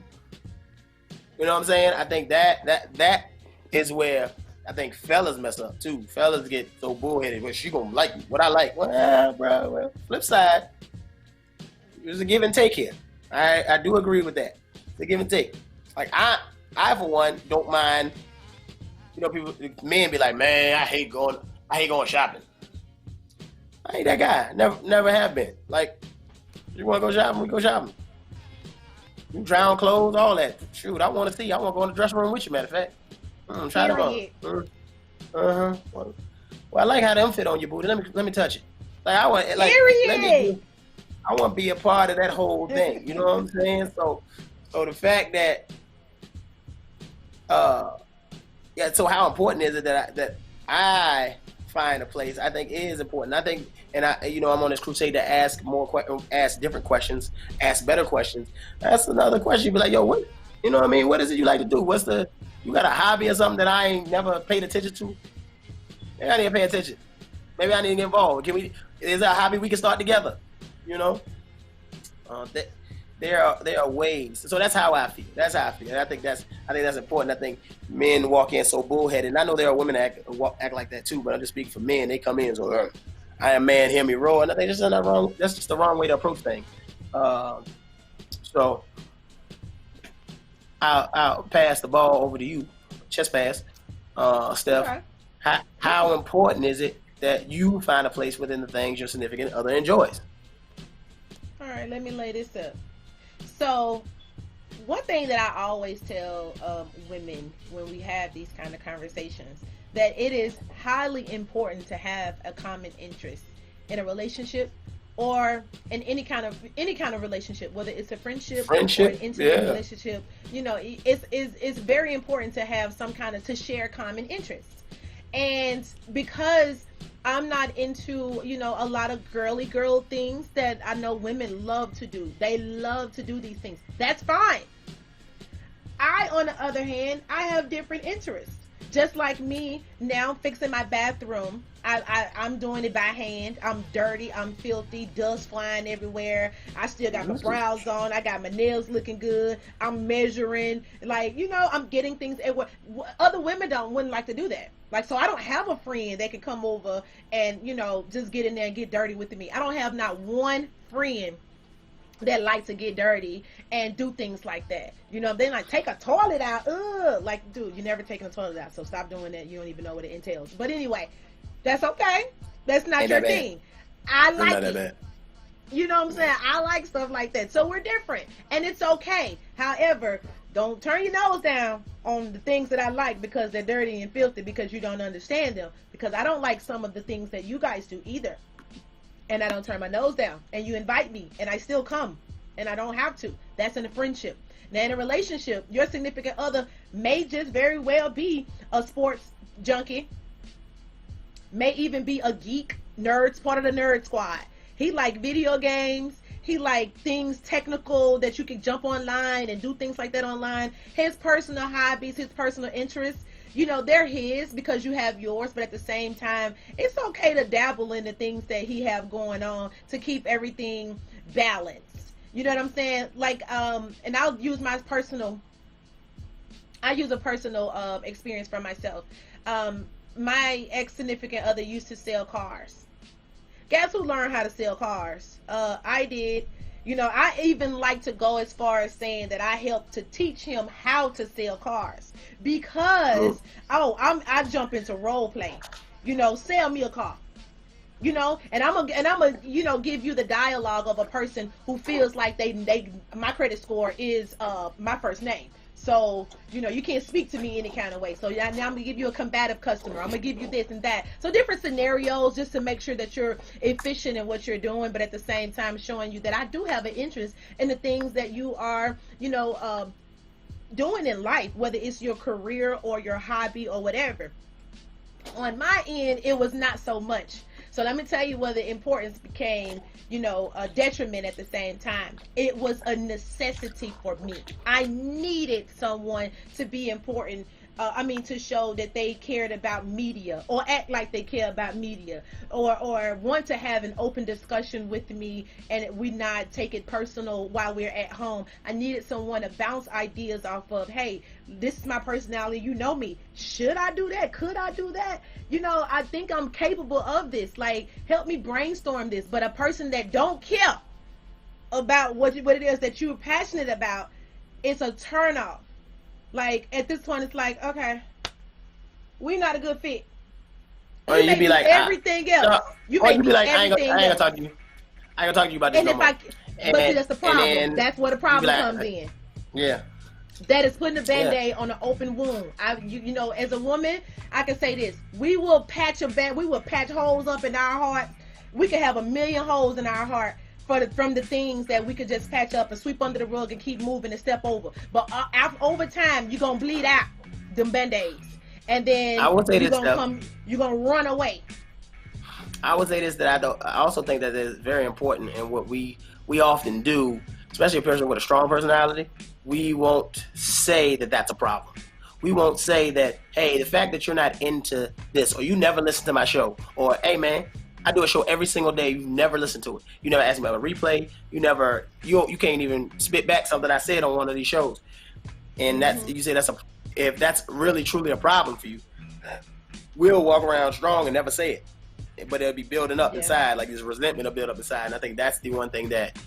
You know what I'm saying? I think that is where I think fellas mess up too. Fellas get so bullheaded. Well, she gonna like what I like. Well, bro. Well, flip side. There's a give and take here. I do agree with that. The give and take. Like I for one don't mind. You know, men be like, man, I hate going shopping. I ain't that guy. Never have been. Like, you want to go shopping? We go shopping. You try on clothes, all that. Shoot, I want to see. I want to go in the dressing room with you, matter of fact. Try to go. Well, I like how them fit on your booty. Let me touch it. Like I want, I want to be a part of that whole thing. You know what I'm saying? So the fact that, so how important is it that I find a place? I think it is important. I think, and I'm on this crusade to ask ask different questions, ask better questions. That's another question. Be like, yo, what? You know what I mean? What is it you like to do? You got a hobby or something that I ain't never paid attention to? Maybe I need to pay attention. Maybe I need to get involved. Is there a hobby we can start together? You know? There are ways. So that's how I feel. That's how I feel. And I think that's important. I think men walk in so bullheaded. And I know there are women that act like that too, but I'm just speaking for men. They come in so I am man, hear me roar. And I think that's not wrong. That's just the wrong way to approach things. So I'll pass the ball over to you. Chest pass. Steph. Okay. How important is it that you find a place within the things your significant other enjoys? All right, let me lay this up. So, one thing that I always tell women when we have these kind of conversations, that it is highly important to have a common interest in a relationship or in any kind of relationship, whether it's a friendship or an intimate relationship. You know, it's very important to have some kind of, to share common interests. And because I'm not into, you know, a lot of girly girl things that I know women love to do. They love to do these things. That's fine. On the other hand, I have different interests. Just like me now fixing my bathroom. I'm doing it by hand. I'm dirty. I'm filthy. Dust flying everywhere. I still got my brows on. I got my nails looking good. I'm measuring. Like, you know, I'm getting things. Other women wouldn't like to do that. Like, so I don't have a friend that can come over and, you know, just get in there and get dirty with me. I don't have not one friend that like to get dirty and do things like that. You know, they like take a toilet out. Ugh. Like, dude, you never taken a toilet out, so stop doing that. You don't even know what it entails. But anyway, that's okay. That's not your thing. I like it. You know what I'm saying? I like stuff like that. So we're different, and it's okay. However, don't turn your nose down on the things that I like because they're dirty and filthy because you don't understand them. Because I don't like some of the things that you guys do either. And I don't turn my nose down. And you invite me, and I still come. And I don't have to. That's in a friendship. Now, in a relationship, your significant other may just very well be a sports junkie. May even be a geek, nerds, part of the nerd squad. He like video games. He like things technical that you can jump online and do things like that online. His personal hobbies, his personal interests, you know, they're his because you have yours. But at the same time, it's okay to dabble in the things that he have going on to keep everything balanced. You know what I'm saying? Like, and I'll use my personal, experience from myself. My ex-significant other used to sell cars. Guess who learned how to sell cars? I did. You know, I even like to go as far as saying that I helped to teach him how to sell cars because I jump into role play. You know, sell me a car. You know, and I'm a you know, give you the dialogue of a person who feels like my credit score is my first name. So, you know, you can't speak to me any kind of way. So now I'm going to give you a combative customer. I'm going to give you this and that. So different scenarios just to make sure that you're efficient in what you're doing, but at the same time showing you that I do have an interest in the things that you are, you know, doing in life, whether it's your career or your hobby or whatever. On my end, it was not so much. So let me tell you where the importance became, you know, a detriment at the same time. It was a necessity for me. I needed someone to be important. To show that they cared about media or act like they care about media or want to have an open discussion with me and we not take it personal while we're at home. I needed someone to bounce ideas off of. Hey, this is my personality. You know me. Should I do that? Could I do that? You know, I think I'm capable of this. Like, help me brainstorm this. But a person that don't care about what it is that you're passionate about, it's a turnoff. Like, at this point, it's like, okay, we're not a good fit. Or you be like everything else. You be like, I ain't gonna talk to you. I ain't gonna talk to you about this no more. But see, that's the problem. That's where the problem comes in. Yeah. That is putting a Band-Aid on an open wound. You know, as a woman, I can say this: we will patch holes up in our heart. We could have 1,000,000 holes in our heart from the things that we could just patch up and sweep under the rug and keep moving and step over. But over time, you're gonna bleed out them Band-Aids, and then you're gonna run away. I would say this, that I also think that it's very important in what we often do, especially a person with a strong personality. We won't say that that's a problem. We won't say that, hey, the fact that you're not into this, or you never listen to my show, or hey man, I do a show every single day, you never listen to it. You never ask me about a replay, you can't even spit back something I said on one of these shows. And that's, you say if that's really truly a problem for you, we'll walk around strong and never say it. But it'll be building up inside, like this resentment will build up inside. And I think that's the one thing that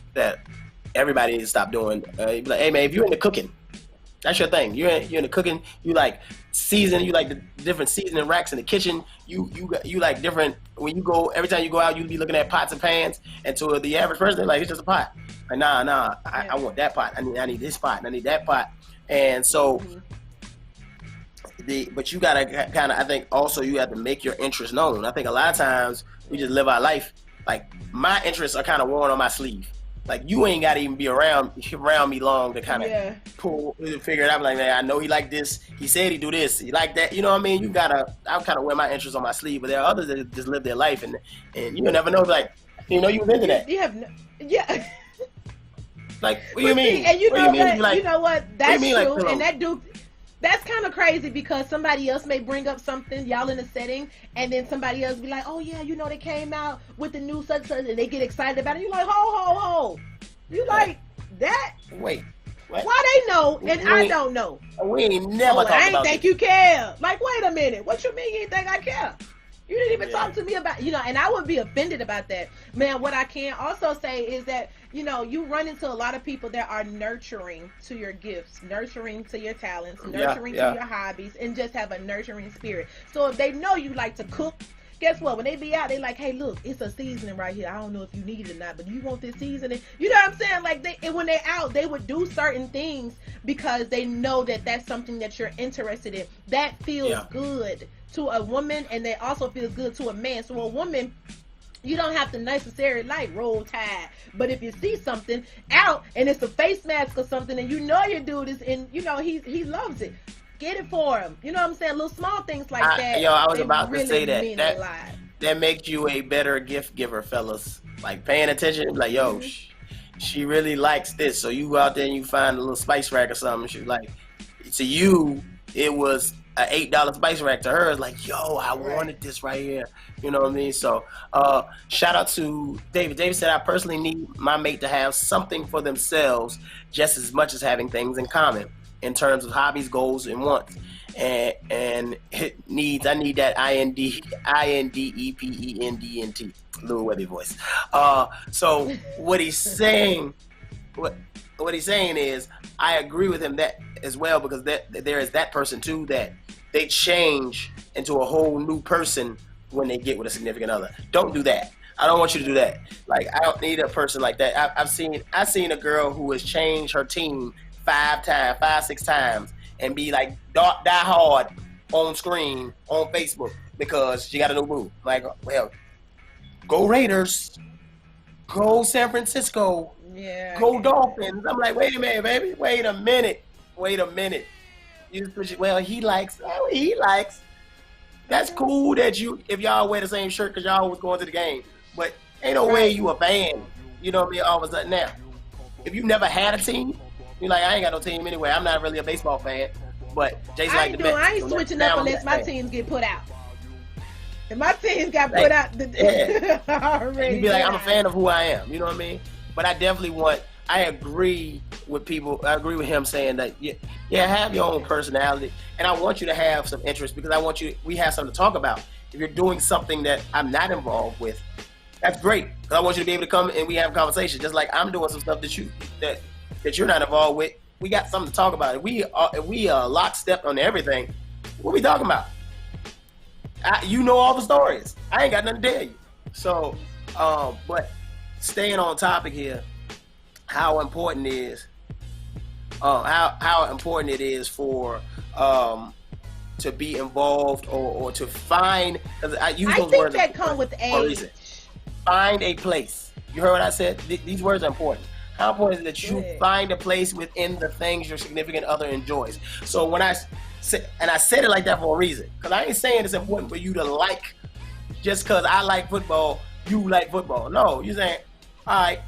everybody needs to stop doing. Be like, hey man, if you're into cooking, that's your thing. You're into cooking. You like season. You like the different seasoning racks in the kitchen. You like different. When you go, every time you go out, you be looking at pots and pans. And to the average person, they're like, it's just a pot. Like nah. I want that pot. I need this pot. And I need that pot. And so, but you gotta kind of. I think also you have to make your interests known. I think a lot of times we just live our life like my interests are kind of worn on my sleeve. Like you ain't got to even be around me long to kind of figure it out. Like, man, I know he like this. He said he do this. He like that. You know what I mean? I kind of wear my interests on my sleeve, but there are others that just live their life, and you'll never know. Like, you know, you was into that. Like, what do you mean? And you know what? Like, you know what? That's true. Like, and that dude. That's kind of crazy because somebody else may bring up something, y'all in a setting, and then somebody else be like, oh yeah, you know, they came out with the new such and they get excited about it. You're like, ho. You like that? Wait. What? Why they know and I don't know? We ain't never talked about I ain't think you care. Like, wait a minute. What you mean you ain't think I care? You didn't even talk to me about, and I would be offended about that. Man, what I can also say is that, you run into a lot of people that are nurturing to your gifts, nurturing to your talents, nurturing to your hobbies, and just have a nurturing spirit. So if they know you like to cook, guess what? When they be out, they like, hey, look, it's a seasoning right here. I don't know if you need it or not, but do you want this seasoning? You know what I'm saying? Like, when they're out, they would do certain things because they know that that's something that you're interested in. That feels good to a woman, and that also feels good to a man. So a woman, you don't have to necessarily like Roll Tide, but if you see something out and it's a face mask or something, and your dude is in, he loves it, get it for him. You know what I'm saying? Little small things like that. I was about to say that makes you a better gift giver, fellas. Like paying attention, like she really likes this, so you go out there and you find a little spice rack or something. She like, to you, it was an $8 spice rack. To her, it's like, I wanted this right here. You know what I mean? So, shout out to David. David said, I personally need my mate to have something for themselves just as much as having things in common in terms of hobbies, goals, and wants. And it needs, I need that INDEPENDNT, Lil Webby voice. So what he's saying, what he's saying is, I agree with him that as well, because there is that person too that they change into a whole new person when they get with a significant other. Don't do that. I don't want you to do that. Like, I don't need a person like that. I've seen a girl who has changed her team 5, 6 times and be like die hard on screen on Facebook because she got a new boo. Like, well, go Raiders, go San Francisco, go Dolphins. I'm like, wait a minute, baby, wait a minute. Well, he likes. That's cool that if y'all wear the same shirt because y'all was going to the game, but ain't no way you a fan. You know what I mean? All of a sudden now, if you never had a team, you're like, I ain't got no team anyway. I'm not really a baseball fan, but Jason like the Mets. I ain't switching up unless my teams get put out. If my teams got put out, already. You'd be like, I'm a fan of who I am. You know what I mean? But I definitely I agree with people. I agree with him saying that, have your own personality. And I want you to have some interest because we have something to talk about. If you're doing something that I'm not involved with, that's great. Because I want you to be able to come and we have a conversation. Just like I'm doing some stuff that you're not involved with. We got something to talk about. If we are lockstep on everything, what we talking about? You know all the stories. I ain't got nothing to tell you. So, but staying on topic here, how important it is for to be involved or to find, because I use those words that come with age. Find a place. You heard what I said? These words are important. How important is it that you find a place within the things your significant other enjoys? So when I said it like that for a reason, because I ain't saying it's important for you to like, just because I like football, you like football. No, you're saying, all right,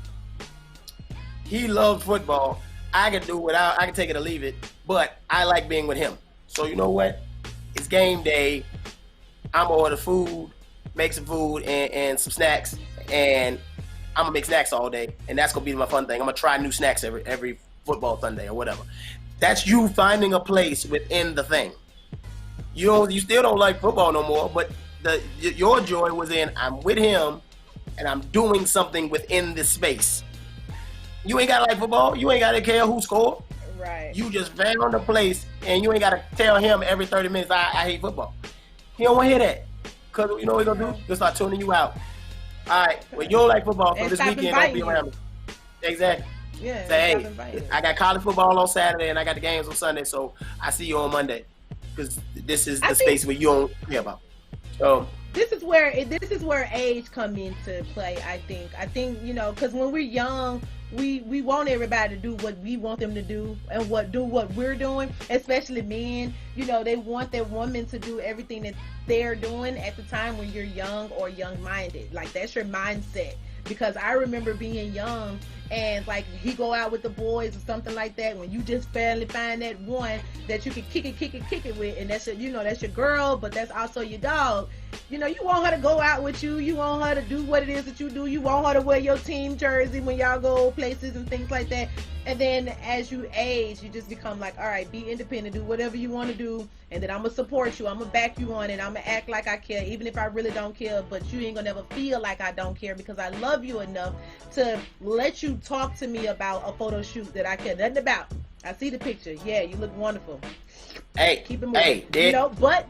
he loves football. I can do without. I can take it or leave it, but I like being with him. So you know what? It's game day. I'm gonna order food, make some food and some snacks, and I'm gonna make snacks all day, and that's gonna be my fun thing. I'm gonna try new snacks every football Sunday or whatever. That's you finding a place within the thing. You still don't like football no more, but your joy was in I'm with him and I'm doing something within this space. You ain't gotta like football. You ain't gotta care who scored. Right. You just found a place, and you ain't gotta tell him every 30 minutes I hate football. He don't want to hear that, cause you know what he gonna do? He'll start tuning you out. All right, well you don't like football, so this weekend don't be around me. Exactly. Yeah. Say, hey, I got college football on Saturday and I got the games on Sunday, so I see you on Monday, because this is the space where you don't care about. So this is where age come into play. I think because when we're young, we want everybody to do what we want them to do and do what we're doing, especially men. They want their woman to do everything that they're doing at the time when you're young or young-minded. Like, that's your mindset. Because I remember being young and like he go out with the boys or something like that, when you just barely find that one that you can kick it with, and that's your girl, but that's also your dog. You want her to go out with you. You want her to do what it is that you do. You want her to wear your team jersey when y'all go places and things like that. And then as you age, you just become like, all right, be independent, do whatever you want to do, and then I'm going to support you. I'm going to back you on it. I'm going to act like I care, even if I really don't care, but you ain't going to ever feel like I don't care, because I love you enough to let you talk to me about a photo shoot that I care nothing about. I see the picture. Yeah, you look wonderful. Hey, keep it moving. But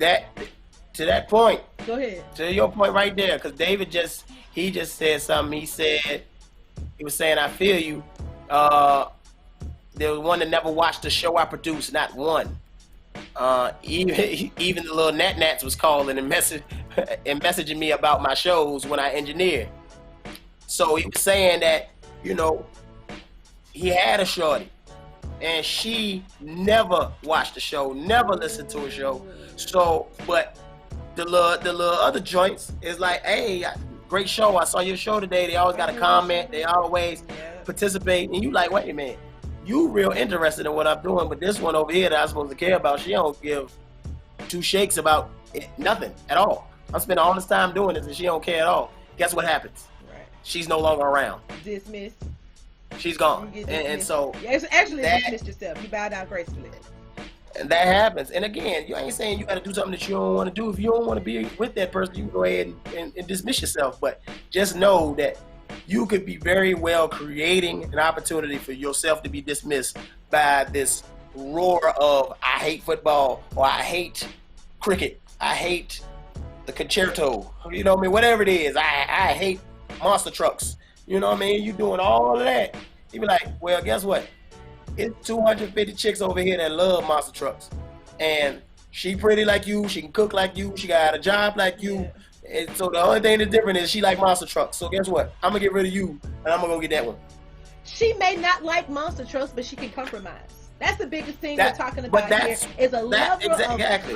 to that point. Go ahead. To your point right there, because David just said something. He was saying, I feel you. There was one that never watched the show I produced, not one. Even the little Nats was calling and messaging me about my shows when I engineered. So he was saying that, he had a shorty, and she never watched the show, never listened to a show. So, but the little other joints is like, hey, great show. I saw your show today. They always got a comment. They always participate. And you like, wait a minute. You real interested in what I'm doing, but this one over here that I'm supposed to care about, she don't give two shakes about it, nothing at all. I'm spending all this time doing this and she don't care at all. Guess what happens? Right. She's no longer around. Dismissed. She's gone. And so actually dismissed yourself. You bow down gracefully. And that happens. And again, you ain't saying you got to do something that you don't want to do. If you don't want to be with that person, you can go ahead and dismiss yourself. But just know that you could be very well creating an opportunity for yourself to be dismissed by this roar of I hate football, or I hate cricket, I hate the concerto, whatever it is. I hate monster trucks. You know what I mean? You doing all of that. You be like, well, guess what? It's 250 chicks over here that love monster trucks. And she pretty like you, she can cook like you, she got a job like you. Yeah. And so the only thing that's different is she like monster trucks. So guess what? I'm gonna get rid of you and I'm gonna go get that one. She may not like monster trucks, but she can compromise. That's the biggest thing we're talking about here, is a level of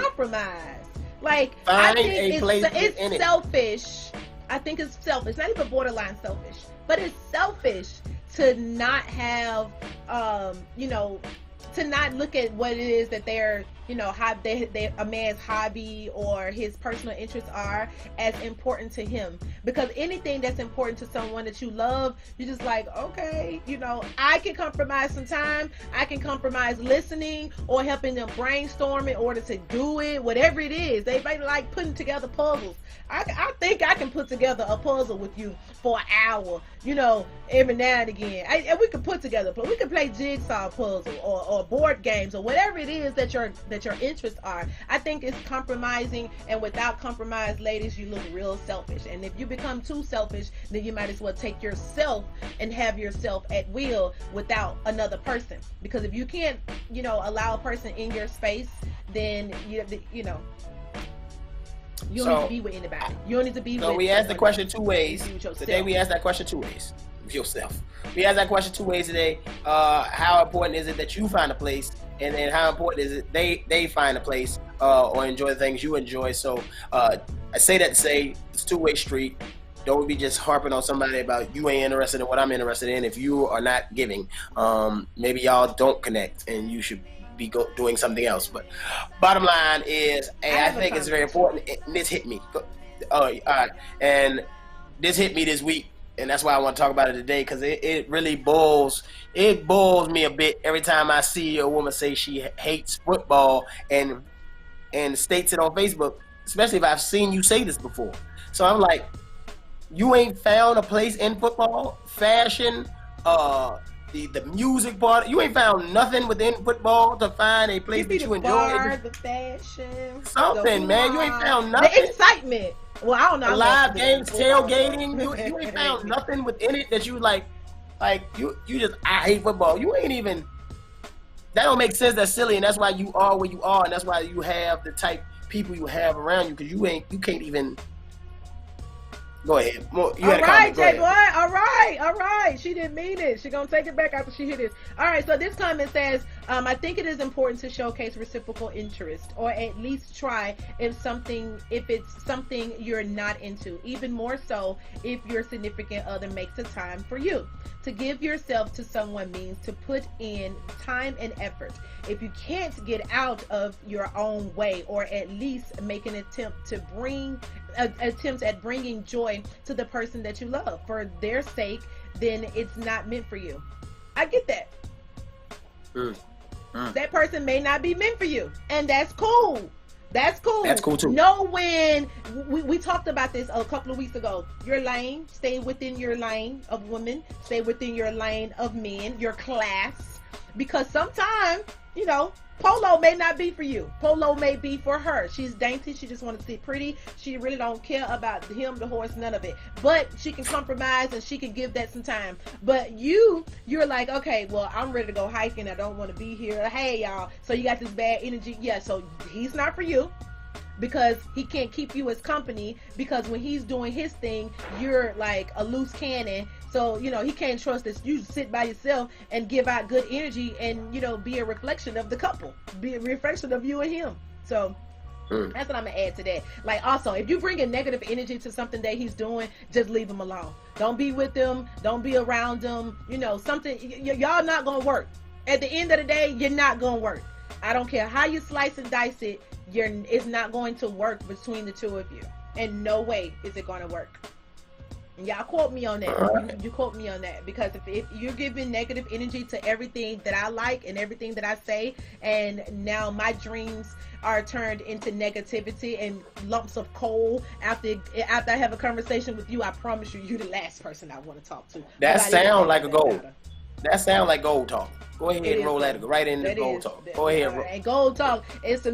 compromise. Like, I think it's selfish. I think it's selfish. Not even borderline selfish, but it's selfish to not have, to not look at what it is that they're, a man's hobby or his personal interests are as important to him. Because anything that's important to someone that you love, you're just like, okay, I can compromise some time. I can compromise listening or helping them brainstorm in order to do it, whatever it is. They might like putting together puzzles. I think I can put together a puzzle with you for an hour, every now and again. And we can put together, we can play jigsaw puzzle or board games or whatever it is that your interests are. I think it's compromising, and without compromise, ladies, you look real selfish. And if you become too selfish, then you might as well take yourself and have yourself at will without another person. Because if you can't, allow a person in your space, then you don't need to be with anybody. You don't need to be with. So we asked the question two ways. Today we asked that question two ways. Yourself. We asked that question two ways today. How important is it that you find a place, and then how important is it they find a place or enjoy the things you enjoy? So I say that to say it's a two-way street. Don't be just harping on somebody about you ain't interested in what I'm interested in if you are not giving. Maybe y'all don't connect, and you should be doing something else. But bottom line is, hey, I think it's very important. And this hit me. Oh, all right. And this hit me this week, and that's why I want to talk about it today, because it really boils me a bit every time I see a woman say she hates football and states it on Facebook, especially if I've seen you say this before. So I'm like, you ain't found a place in football, fashion, the music part. You ain't found nothing within football to find a place that you enjoy. The fashion, something, man. You ain't found nothing. The excitement. Well, I don't know. Live games, tailgating. You ain't found nothing within it that you like you just, I hate football. You ain't even. That don't make sense. That's silly, and that's why you are where you are, and that's why you have the type people you have around you, because you can't even. Go ahead. All right, Jay boy. All right. She didn't mean it. She gonna take it back after she hear this. All right. So this comment says, I think it is important to showcase reciprocal interest, or at least try if it's something you're not into. Even more so if your significant other makes a time for you. To give yourself to someone means to put in time and effort. If you can't get out of your own way, or at least make an attempt at bringing joy to the person that you love for their sake, then it's not meant for you. I get that. That person may not be meant for you, and that's cool. That's cool. That's cool too. Know when we talked about this a couple of weeks ago. Your lane, stay within your lane of women, stay within your lane of men, your class, because sometimes, polo may not be for you. Polo may be for her. She's dainty. She just wants to see pretty. She really don't care about him, the horse, none of it. But she can compromise and she can give that some time. But you're like, okay, well, I'm ready to go hiking. I don't want to be here. Hey, y'all. So you got this bad energy. Yeah, so he's not for you, because he can't keep you as company, because when he's doing his thing, you're like a loose cannon. So, he can't trust that you sit by yourself and give out good energy and, be a reflection of the couple, be a reflection of you and him. So that's what I'm going to add to that. Like, also, if you bring a negative energy to something that he's doing, just leave him alone. Don't be with him. Don't be around him. Y'all not going to work. At the end of the day, you're not going to work. I don't care how you slice and dice it. It's not going to work between the two of you. In no way is it going to work. Y'all quote me on that. You quote me on that, because if you're giving negative energy to everything that I like and everything that I say, and now my dreams are turned into negativity and lumps of coal after I have a conversation with you, I promise you're the last person I want to talk to. That sound like a goal. That sound like gold talk. Go ahead and roll that right into gold talk. Go ahead. And gold talk is to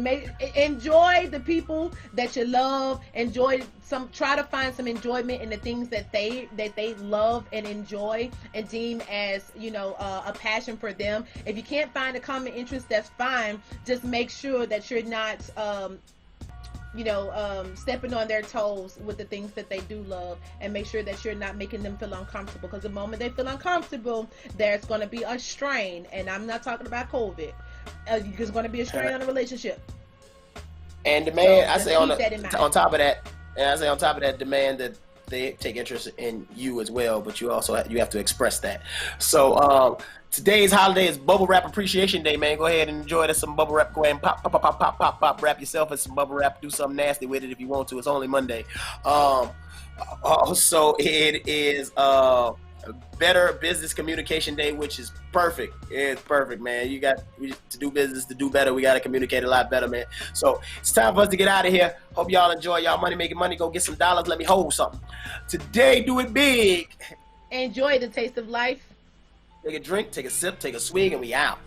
enjoy the people that you love. Try to find some enjoyment in the things that they love and enjoy and deem as a passion for them. If you can't find a common interest, that's fine. Just make sure that you're not stepping on their toes with the things that they do love, and make sure that you're not making them feel uncomfortable, because the moment they feel uncomfortable, there's going to be a strain, and I'm not talking about COVID. There's going to be a strain on the relationship. And demand, I say on top of that, demand that they take interest in you as well, but you have to express that. So today's holiday is Bubble Wrap Appreciation Day, man. Go ahead and enjoy some bubble wrap. Go ahead and pop, wrap yourself in some bubble wrap. Do something nasty with it if you want to. It's only Monday. Also, it is Better Business Communication Day, which is perfect. It's perfect, man. To do business, to do better, we got to communicate a lot better, man. So it's time for us to get out of here. Hope y'all enjoy y'all money making money. Go get some dollars. Let me hold something. Today, do it big. Enjoy the taste of life. Take a drink, take a sip, take a swig, and we out.